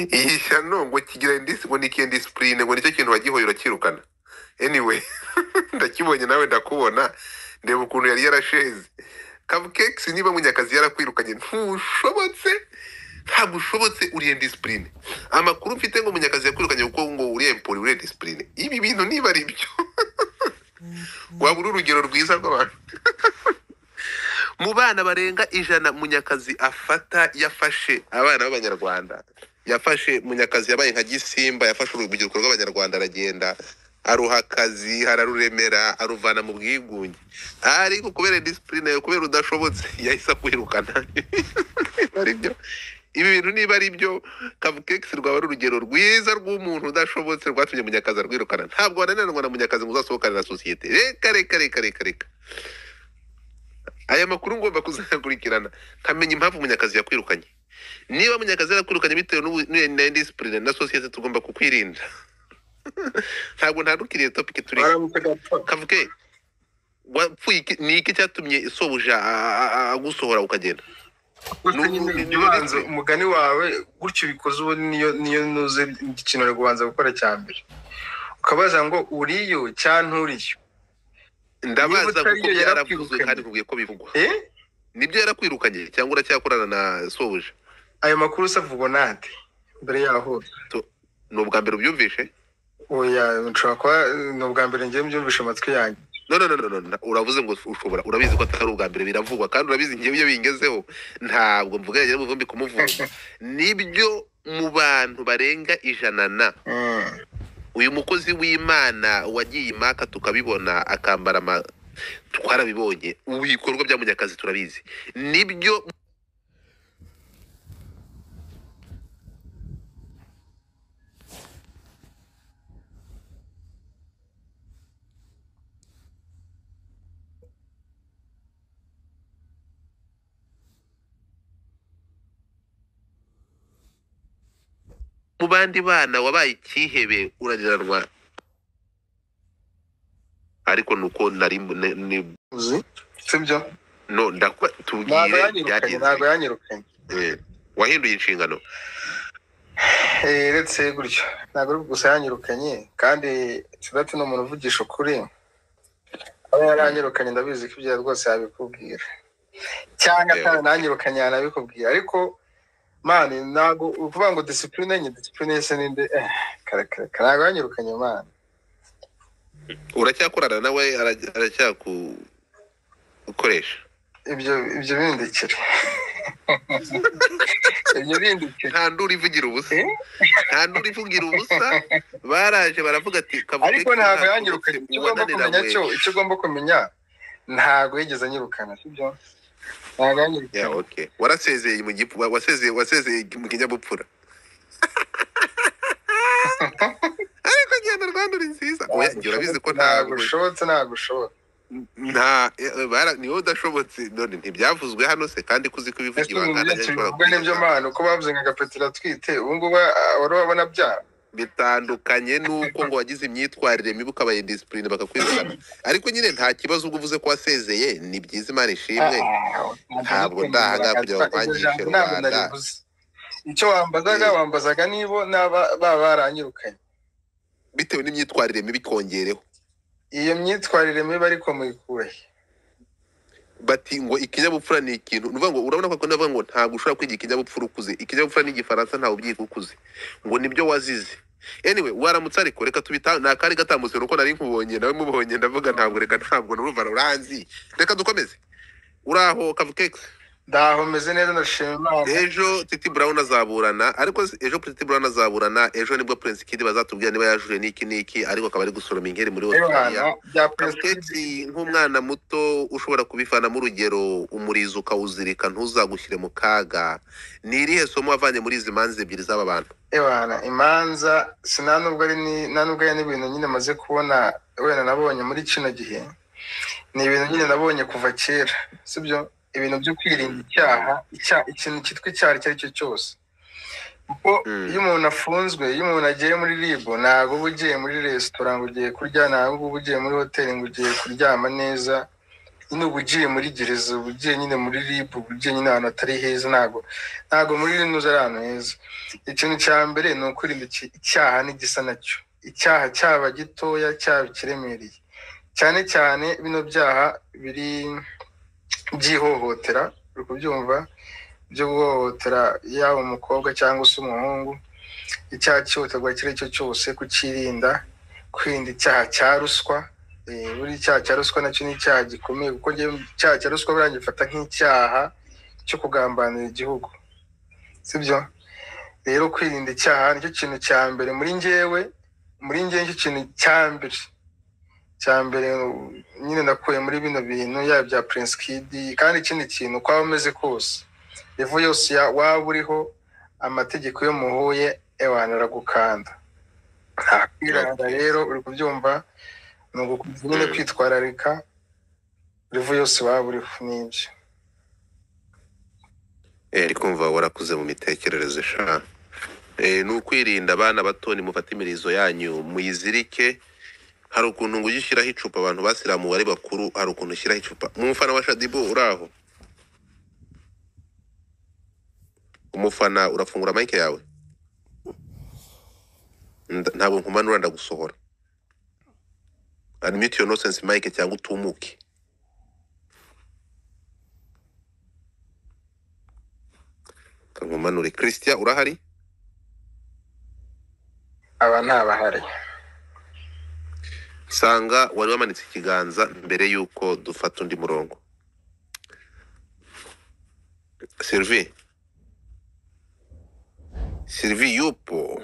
ishyano ngo kigira indisi ngo nikiye discipline ngo nicyo kintu wagihoye urakirukana. Anyway ndakibonye nawe ndakubona, ndeba ukuntu yari yarasheze. Kavukekisi niba Munyakazi yarakwirukanye ntabwo ushobotse uriye discipline. Amakuru mfite ngo Munyakazi yakwirukanye kuko ngo uriye empori uriye discipline. Ibi bintu niba ari byo wabura urugero rwiza rw'abantu. Mu bana barenga 100 Munyakazi afata yafashe abana b'Abanyarwanda, yafashe Munyakazi yabaye nka gisimba, yafashe urubyiruko rw'Abanyarwanda aragenda aruha akazi, hararuremera, aruvana mu bwigunge. Ariko kubera discipline yo kubera udashobotse yahise kwirukana. Ari byo ibi bintu niba ari byo, Kavukekisi rwaba urugero rwiza rw'umuntu udashobotse rwatumye Munyakazi arwirukana. Ntabwo wananirwa na Munyakazi ngo uzasohokanira sosiyete. Reka. Aya makuru ngomba kuzakurikirana kamenya impamvu Munyakazi yakwirukanye. Niba Munyakazi yakwirukanye bitewe n'ubundi discipline na sosiyete, tugomba kukwirinda. Ntabwo ntadukiriye topic turi. Kavuke wapfuye ni iki cyatumye sobuja agusohora ukagenda? Nubanze umugani wawe gutyo bikoze ubu niyo nuze ikintu ari kubanza gukora cyambere, ukabaza ngo uriyo cyanturiyo. Ndabaza kuko yaravuzwe kandi kugiye ko bivugwa. Nibyo yarakwirukanye cyangwa uracyakorana na sobuja? Ayo makuru usavugwa nande mbere yaho? No bwa mbere ubyumvishe? Oya, nshaka no bwa mbere ngiye mbyumvisha amatwi yanjye. No, uravuze ngo ushobora, urabizi ko atari ubwa mbere biravugwa, kandi urabizi ngiye byo bingezeho. Ntabwo mvuga yari muvumbi kumuvumba. Nibyo mu bantu barenga 100 uyu mukozi w'Imana wagiye imaka tukabibona akambara twarabibonye. Ubikorwa bya Munyakazi turabizi. Nibyo mu bandi bana wabaye ikihebe uragiranwa ariko nuko nari uzi sibyo no ndakwa tubwire ntabwo yanyirukanye wahinduye inshingano uretse gutyo ntabwo gusa yanyirukanye kandi tudafite n'umuntu uvugisha ukuri aba yaranyirukanye ndabizi ko ibyo rwose yabikubwira cyangwa atari nanyirukanye yanabikubwira ariko mani ntabwo ukuvuga ngo discipline yese ninde ntabwo yanyirukanye mani uracyakorana nawe aracyakukoresha ibyo bindikira ibyo bindikira nta nduri ivugira ubusa baraje baravuga ati ariko ntabwo yanyirukanye icyo ugomba kumenya ntabwo yigeze anyirukana sibyo ntabwo yanyirukanye warasezeye mu gipu wasezeye mu kinyabupfura ariko genda Rwanda uri nziza urabizi ko ntabwo ushobotse niwe udashobotse none ntibyavuzwe hano se kandi kuzi ko ibivugiwe nibyo mpano uko bavuze nka Gapetero atwite ubu ngubu wari wabona byaba bitandukanye nuko ngo wagize imyitwarire mibi ukabaye discipline bakakwirukana ariko nyine nta kibazo ubwo uvuze ko wasezeye ni byiza Imana ishimwe ntabwo ndahaga kugira ngo kwangishe Rwanda icyo wambazaga nibo baba baranyirukanye bitewe n'imyitwarire mibi kongereho iyo myitwarire mibi ariko muyikurahe bati ngo ikinyabupfura ni ikintu nuvuga ngo urabona ko ndavuga ngo ntabwo ushobora kwiga ikinyabupfura ukuze ikinyabupfura ni igifaransa ntawe ubyiga ukuze ngo nibyo wazize anyway waramutse ariko reka tubita nakari gatambutse uko nari nkubonye nawe mubonye ndavuga ntabwo n'urumva uranzi reka dukomeze uraho Kavukex ndaho meze neza ndashima Imana ejo Titi Brown azaburana ariko ejo Titi Brown azaburana ejo nibwo Prince Kid bazatubwira niba yajure niki ariko akaba ari gusoroma inkeri muri Australia nk'umwana muto ushobora kubifana mu rugero umurizo ukawuzirika ntuzagushyire mu kaga ni irihe somo wavanye muri izi manza ebyiri z'aba bantu imanza sinanubwo ari n'ibintu nyine maze kubona wenda nabonye muri kino gihe ni ibintu nyine nabonye kuva kera sibyo ibintu byo kwirinda ikintu cyitwa icyaha icyo ari cyo cyose kuko iyo umuntu afunzwe iyo umuntu agiye muri ribu ntabwo uba ugiye muri resitora ngo ugiye kurya ntabwo uba ugiye muri hoteli ngo ugiye kuryama neza nyine uba ugiye muri gereza uba ugiye nyine muri ribu uba ugiye nyine ahantu hatari heza ntabwo muri rinuza ari ahantu heza ikintu cya mbere ni ukwirinda icyaha n'igisa nacyo icyaha cyaba gitoya cyaba kiremereye cyane cyane bino byaha biri by'ihohotera uri kubyumva byo guhohotera yaba umukobwa cyangwa se umuhungu icyaha cyihutirwa icyo ari cyo cyose kukirinda kwirinda icyaha cya ruswa buri icyaha cya ruswa nacyo ni icyaha gikomeye kuko icyaha cya ruswa burangifata nk'icyaha cyo kugambanira igihugu sibyo rero kwirinda icyaha nicyo kintu cya mbere muri njyewe nicyo kintu cya mbere nyine nakuye muri bino bintu yaba bya Prince Kid kandi ikindi kintu uko waba umeze kose revo yose waba uriho amategeko yo muhuye aragukanda nta kwiranga rero uri kubyumva ni ugukomeza nyine kwitwararika revo yose waba uriho n'ibyo kumva warakuze mu mitekerereze sha ni ukwirinda abana bato nimufate imirizo yanyu muyizirike hari ukuntu ngo ugishyiraho icupa abantu basiramuwe ari bakuru hari ukuntu ushyiraho icupa umufana wa Shadibo uraho umufana urafungura mic yawe ntabwo nkumanura ndagusohora unmute your nonsense mic cyangwa utumuke kankumanure Christian urahari aba ntabahari sanga wari wamanitse ikiganza mbere yuko dufata undi murongo Sylvie yupo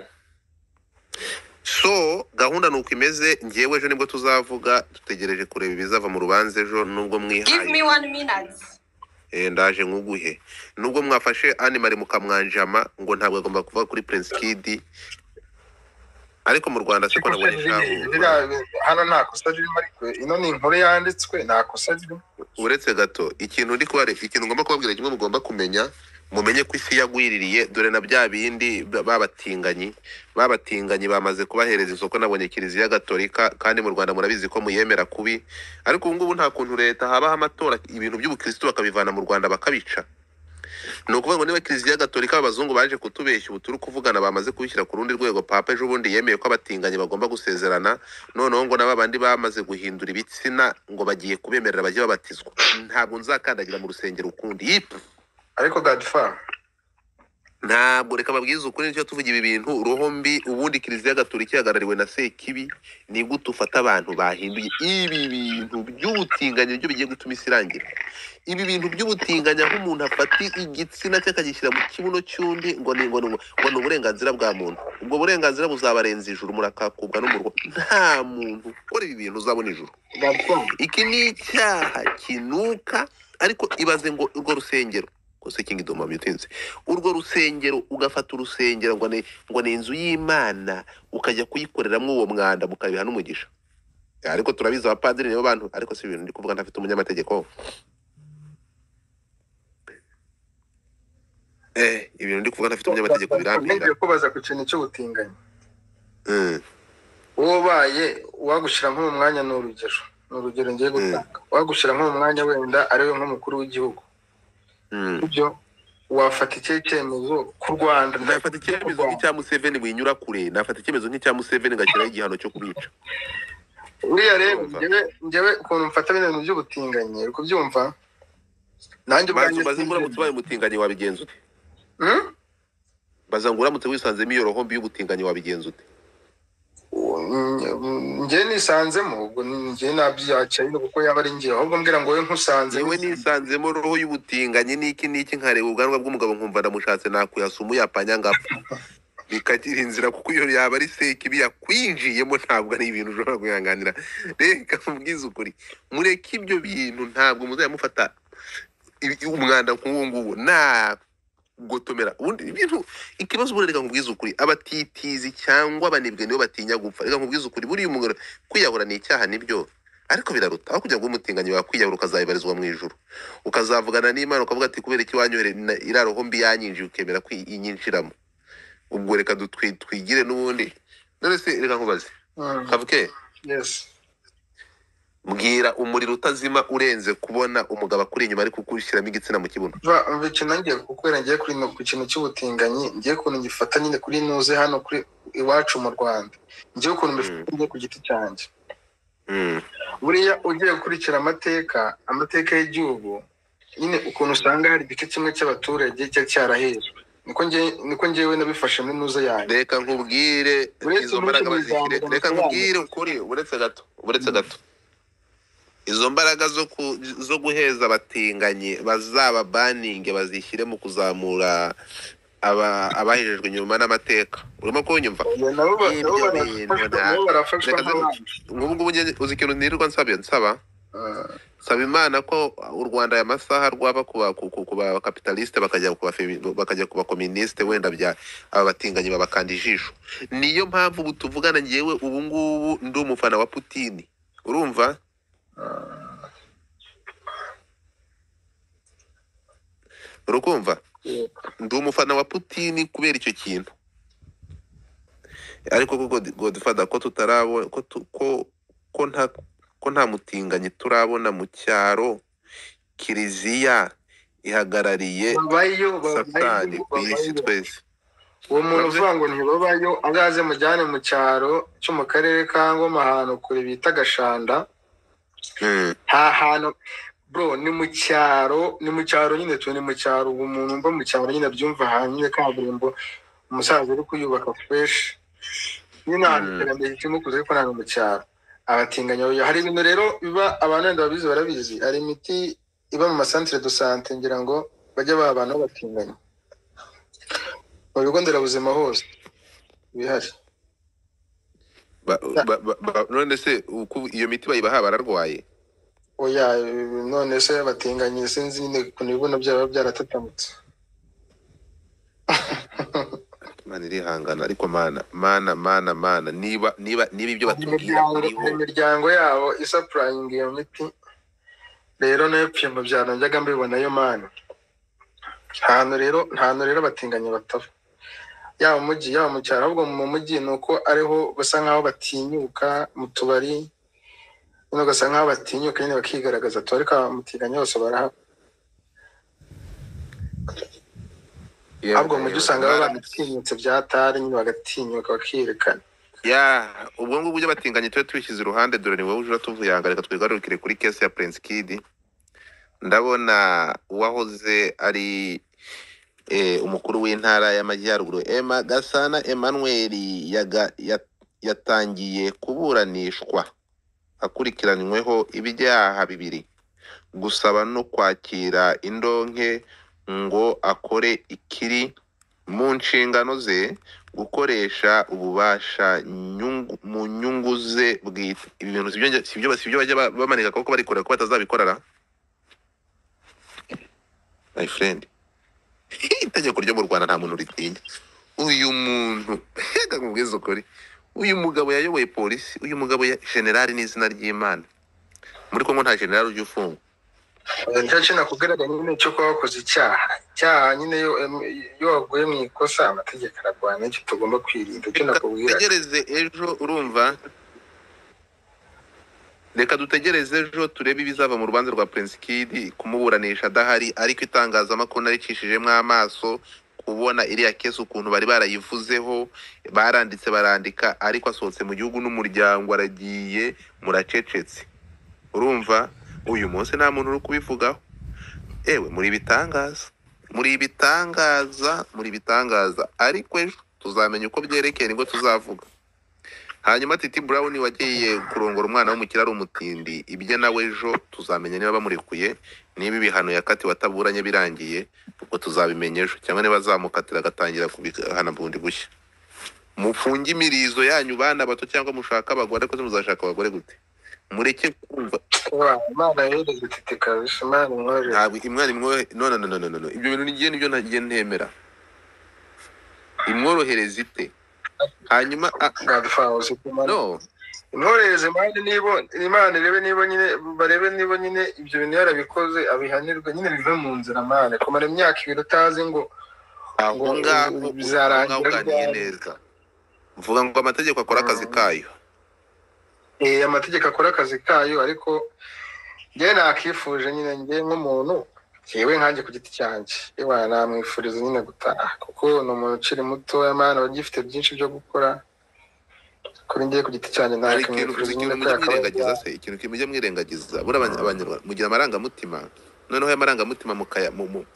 so gahunda nuko imeze ngiyewe ejo nibwo tuzavuga dutegereje kureba ibizava mu rubanza ejo nubwo mwihaye Give me 1 minute ndaje nkuguhe nubwo mwafashe animal mukamwanjama ngo ntabwo agomba kuva kuri Prince Kid ariko mu Rwanda siko nabonye hano nta kosa ririmo ariko ino ni inkuru yanditswe nta kosa ririmo uretse gato ikintu ndi kubare ikintu ngomba kubabwira kimwe mugomba kumenya mumenye ko isi yagwiririye dore na bya bindi babatinganye bamaze kubahereza isoko. Nabonye Kiliziya Gatolika, kandi mu Rwanda murabizi ko muyemera kubi, ariko ubu ngubu nta kuntu leta habaho amatora ibintu by'ubukristo bakabivana mu Rwanda bakabica. Ni ukuvuga ngo niba Kiliziya Gatolika abazungu baje kutubeshya, ubu turi kuvugana bamaze kubishyira ku rundi rwego. Papa ejo bundi yemeye ko abatinganye bagomba gusezerana, noneho ngo n'aba bandi bamaze guhindura ibitsina ngo bagiye kubemerera bajye babatizwa. Ntabwo nzakandagira mu rusengero ukundi ariko Godfather ntabwo, reka babwize ukuri nicyo tuvuga ibi bintu roho mbi. Ubundi Kiliziya Gatolika ihagarariwe na Sekibi, ni gute ufata abantu bahinduye ibi bintu by'ubutinganye byo bigiye gutuma isi irangira. Ibi bintu by'ubutinganye aho umuntu afata igitsina cye akagishyira mu kibuno cy'undi ngo ni uburenganzira bwa muntu. Ubwo burenganzira buzabarenza ijuru, murakakubwa n'umurwa. Nta muntu ukora ibi bintu uzabona ijuru. Iki ni icyaha kinuka. Ariko ibaze ngo urwo rusengero kose Kingdom amutinze, urwo rusengero ugafata urusengero ngo ni inzu y'Imana ukajya kuyikoreramo uwo mwanda mukabiha n'umugisha. Ariko turabizi abapadiri nibo bantu, ariko si ibintu ndi kuvuga ntafite umunyamategeko. Ibintu ndi kuvuga ntafite umunyamategeko birambira. ngiye kubaza ku kintu cy'ubutinganyi. Wobaye wagushyira nko mu mwanya, n'urugero ngiye gutanga, wagushyira nko mu mwanya wenda ariwe nk'umukuru w'igihugu, ibyo wafata icyemezo ku Rwanda? Ndafata icyemezo nk'icya Museveni winyura kure, nafata icyemezo nk'icya Museveni ngashyiraho igihano cyo kubica. Uriya rero njyewe ukuntu mfata bino bintu by'ubutinganyi, uri kubyumva? Nanjye ubwanjye bazi ngo uramutse ubaye umutinganyi wabigenza ute? Baza ngo uramutse wisanzemo iyo roho mbi y'ubutinganyi wabigenza ute? njye nisanzemo, ubwo njye nabyacaye kuko yaba ari njye, ahubwo mbwira ngo we nkusanze. Yewe nisanzemo roho y'ubutinganyi n'iki nkareba ubwanwa bw'umugabo nkumva ndamushatse nakuyasuma yapanya ngapfa bikagira inzira, kuko iyo yaba ari Sekibi yakwinjiyemo ntabwo ari ibintu ushobora kwihanganira. Reka mubwize ukuri, mureke ibyo bintu, ntabwo muzayamufata umwanda nk'uwo nguwo gotomera. Ubundi ibintu ikibazo burereka nkubwiza ukuri, abatitizi cyangwa abanebwe nibo batinya gupfa. Reka nkubwiza ukuri, buri umuntu kwiyahura ni icyaha nibyo, ariko biraruta aho kugira ngo umutinganyi wakwiyahura ukazayibarizwa mu ijuru, ukazavugana n'Imana ukavuga ati kubera iki wanyohere iraroho mbi yanyinjiye ukemera kwiyinyinshiramo. Ubwo reka twigire n'ubundi. None se reka nkubaze kavuke, yes, mbwira umuriro utazima urenze kubona umugabo akuri inyuma ariko kukushyiramo igitsina mu kibuno. Mvicina ngiye kukwera, ngiye kuri no ku kintu cy'ubutinganyi, ngiye kuntu ngifata nyine kuri nuze hano kuri iwacu mu Rwanda, ngiye kuntu mbifata ngiye ku giti cyanjye. Buriya ugiye gukurikira amateka y'igihugu, nyine ukuntu usanga hari igice kimwe cy'abaturage cyarahejwe, niko ngewe nabifashe muri nuze yanjye. Reka nkubwire izo mbaraga bazishyire, reka nkubwire ukuri, uretse gato izo mbaraga zo guheza abatinganyi bazaba baninge bazishyire mu kuzamura abahejejwe inyuma n'amateka. Urimo kunyumva? Nk'ubu ngubu uzi ikintu nirirwa nsaba Imana ko u Rwanda aya masaha rwaba ku bakapitaliste bakajya ku bakomuniste, wenda bya aba batinganyi babakanda ijisho. Niyo mpamvu ubu tuvugana ngewe ubu ngubu ndi umufana wa Putin, urumva? Urukumva? Ndi umufana wa Putin kubera icyo kintu. Ariko koko Godfather ko tutarabona ko nta mutinganyi turabona mu cyaro. Kiliziya ihagarariye Satani ku isi twese. Uwo muntu uvuga ngo ntibabayo, azaze mujyane mu cyaro cyo mu karere ka Ngoma ahantu kure bita Gashanda. Nta hantu bro, ni mu cyaro nyine, ni mu cyaro. Ubu umuntu mba mu cyaro nyine abyumva ahantu nyine kaburimbo, umusaza uri kuyubaka fresh nyine ahantu iterambere kirimo kuza, ariko ntabwo mu cyaro. Abatinganyi hari ibintu rero biba, abantu wenda babizi barabizi, hari imiti iba mu masantere de sante, ngira ngo bajya baha abantu b'abatinganyi mu bigo nderabuzima hose bihari. None se iyo miti bayibaha bararwaye? Oya, none se abatinganyi sinzi nyine ku bibuno byabo byaratatamutse. Mana irihangana, ariko mana niba ibyo batubwira kuriho imiryango yabo isapurayinga iyo miti, rero nayo pimba byanajyaga mbibonayo mana. nta rero batinganye batava yaba mu mujyi yaba mu cyaro, ahubwo mu mujyi ni uko ariho basa nk'aho batinyuka mu tubari, nyine ugasa nk'aho batinyuka nyine bakigaragaza, ariko abamutinganye bose barahaba. Ahubwo mu mujyi usanga baba baratinyutse byatari, nyine bagatinyuka bakiyerekana. ubwo ngubwo ujya batinganye tube tubishyize iruhande, dore ni wowe uje uratuvuyanga, reka twigarurukire kuri kesi ya Prince Kid. Ndabona uwahoze ari umukuru w'intara y'Amajyaruguru Gasana Emmanuel yatangiye kuburanishwa akurikiranyweho ibyaha bibiri: gusaba no kwakira indonke ngo akore ikiri mu nshingano ze, gukoresha ububasha mu nyungu ze bwite. Ibi bintu sibyo bajya bamanika kuko barikorera ko batazabikorera. My friend, itegeko ryo mu Rwanda nta muntu ritinya. Uyu muntu hega mubwizo kuri, uyu mugabo yayoboye polisi, uyu mugabo ya general n'izina ry'Imana. Muri Kongo nta general ujya ufungwa. Nicyo nakubwiraga nyine cyo kuba wakoze icyaha nyine iyo waguye mu ikosa amategeko ararwana, icyo tugomba kwirinda. Icyo nakubwira tegereze ejo, urumva, reka dutegereze ejo turebe ibizava mu rubanza rwa Prince Kid, kumuburanisha adahari, ariko itangazamakuru naricishijemo amaso kubona iriya kesi ukuntu bari barayivuzeho, baranditse barandika, ariko asohotse mu gihugu n'umuryango aragiye, muracecetse. Urumva, uyu munsi nta muntu uri kubivugaho. Ewe muri bitangaza, ariko ejo tuzamenya uko byerekeye, nibwo tuzavuga. Hanyuma Titi Brown wagiye kurongora umwana w'umukire ari umutindi, ibyo nawe ejo tuzamenya niba bamurekuye, niba ibihano yakati wataburanye birangiye, ubwo tuzabimenya ejo, cyangwa niba azamukatira agatangira kubihana bundi bushya. Mufunge imirizo yanyu bana bato, cyangwa mushaka abagore, ariko muzashaka abagore gute? Mureke kumva Imana yereze Titi kabisa, Imana imwohereze. ntabwo imwana imwohe no, ibyo bintu nibyo ntagiye ntemera. Imworohereza ite? Hanyuma no imwohereze Imana irebe niba nyine, barebe niba nyine ibyo bintu yarabikoze abihanirwe, nyine bive mu nzira. Imana kumara imyaka 2 utazi ngo aho ngaho bizarangira neza. Mvuga ngo amategeko akora akazi kayo. Amategeko akora akazi kayo, ariko njye nakifuje nyine, njye nk'umuntu yewe nkanjye ku giti cyanjye, yewe namwifuriza nyine gutaha, kuko ni umuntu ukiri muto, Imana bagifite byinshi byo gukora. Kuri njye ku giti cyanjye ntakamwifuriza nyine ko yakwirengagiza. Se ikintu kimujya mwirengagiza, bura abanyarwanda mugira amarangamutima, noneho amarangamutima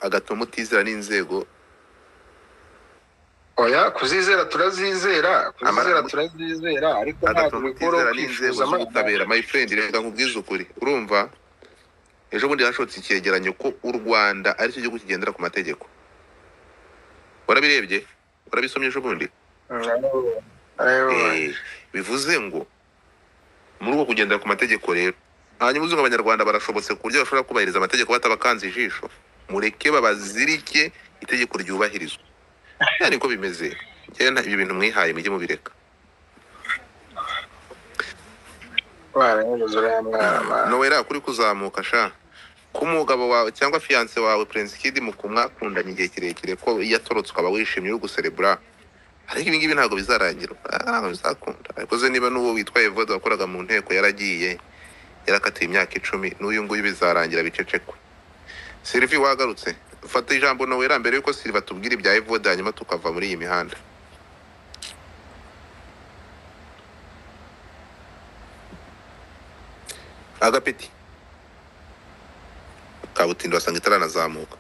agatuma mutizera n'inzego. Oya, kuzizera turazizera, ariko ntabwo bikora n'inzego z'ubutabera. My friend, reka nkubwize ukuri, urumva, ejo bundi hashotse icyegeranyo ko u Rwanda ari cyo gihugu kigendera ku mategeko. Warabirebye? Warabisomye ejo bundi? Bivuze ngo muri uko kugendera ku mategeko rero, hanyuma uzunga abanyarwanda barashobotse ku buryo bashobora kubahiriza amategeko batabakanze ijisho. Mureke babazirike, itegeko ryubahirizwa. Yani ko bimeze. Njye ibi bintu mwihaye mujye mubireka. Nowera kuri kuzamuka sha kumugabo wawe cyangwa fiance wawe Prince Kid mukumwakundanye igihe kirekire, ko yatorotse ukaba wishimye uri guserebra, ariko ibi ngibi ntabwo bizarangira, ntabwo bizakunda. Ariko ze niba n'uwo witwa Evode wakoraga mu nteko yaragiye, yarakatiye imyaka 10, n'uyu nguyu bizarangira bicecekwe. Sylvie wagarutse, fata ijambo Nowera mbere yuko Sylvie tubwira ibya Evode, hanyuma tukava muri iyi mihanda. Agapeti kabutindo asanga itaranazamuka.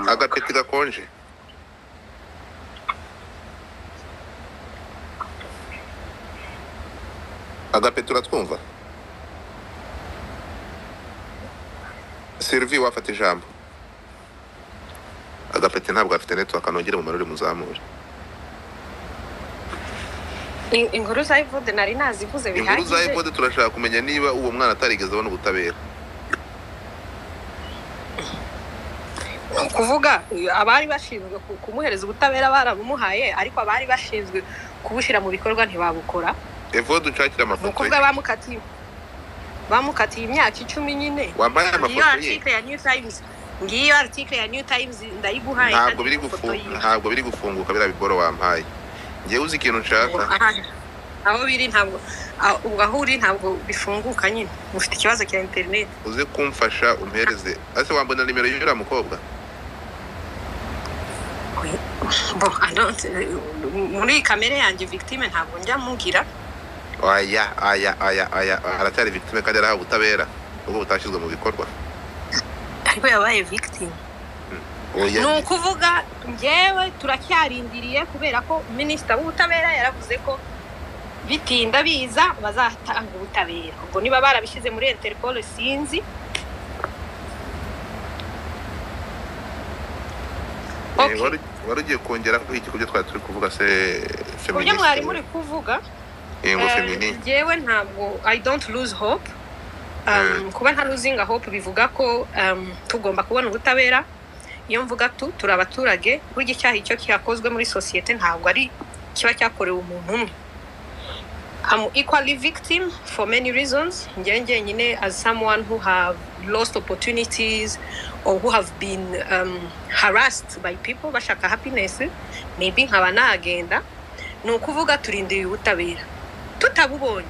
Agapeti gakonje. Agapeti uratwumva? Sylvie wafata ijambo. Agapeti ntabwo afite network, anongere mu maruri muzamure. Inkuru za Evode nari nazivuze bihagije. Inkuru za Evode turashaka kumenya niba uwo mwana atarigeze abona ubutabera. Kuvuga abari bashinzwe kumuhereza ubutabera barabumuhaye, ariko abari bashinzwe kubushira mu bikorwa ntibabukora. Evode ucakira amafoto. Kuvuga bamukatiye. bamukatiye imyaka 10 nyine. Wambaye Ngiyo amafoto ye. article ya New Times. Ngiyo article ya New Times ndayiguhaye. Ntabwo biri gufunguka bira biboro wampaye. Ngiye uzi ikintu nshaka. Aho biri ntabwo aho uri ntabwo bifunguka nyine. Ufite ikibazo cya internet. Uze kumfasha umpereze. Ase wambona nimero y'ura mukobwa? Bon, muri kamere yanjye victime ntabwo njya mugira. Aya aratari victime kandi araha ubutabera ubwo butashizwe mu bikorwa. Ariko yabaye victime. No kuvuga ngewe turacyarindiriye kubera ko minister w'ubutabera yaravuze ko bitinda biza bazatanga ubutabera. Ubwo niba barabishize muri Interpol sinzi. Okay. Warugiye kongera ko iki kubyo twari turi kuvuga se feminist. Kubyo mwari muri kuvuga ngewe ntabwo I don't lose hope. Kuba nta losing hope bivuga ko tugomba kubona ubutabera. Iyo mvuga turi abaturage burya icyaha icyo cyakozwe muri societe ntabwo ari kiba cyakorewe umuntu umwe. I'm equally victim for many reasons. Ngewe nyine as someone who have lost opportunities or who have been harassed by people bashaka happiness, maybe nkaba nagenda nukuvuga turindiriye ubutabera. Tutabubonye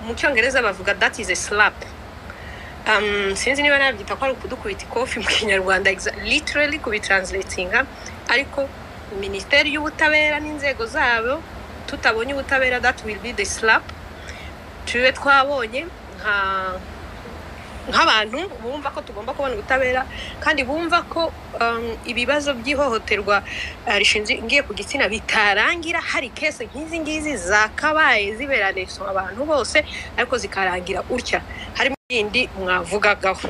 mu cyongereza bavuga that is a slap. Sinzi niba nabyita ko ari ukudukubita ikofi mu Kinyarwanda literally kubitranslatinga, ariko Ministeri y'Ubutabera n'inzego zabo tutabonye ubutabera that will be the slap. Tube twabonye nk'abantu bumva ko tugomba kubona ubutabera kandi bumva ko ibibazo by'ihohoterwa rishingiye ku gitsina bitarangira. Hari case nk'izi ngizi zakabaye zibera leso abantu bose ariko zikarangira utya. Hari ibindi mwavugagaho.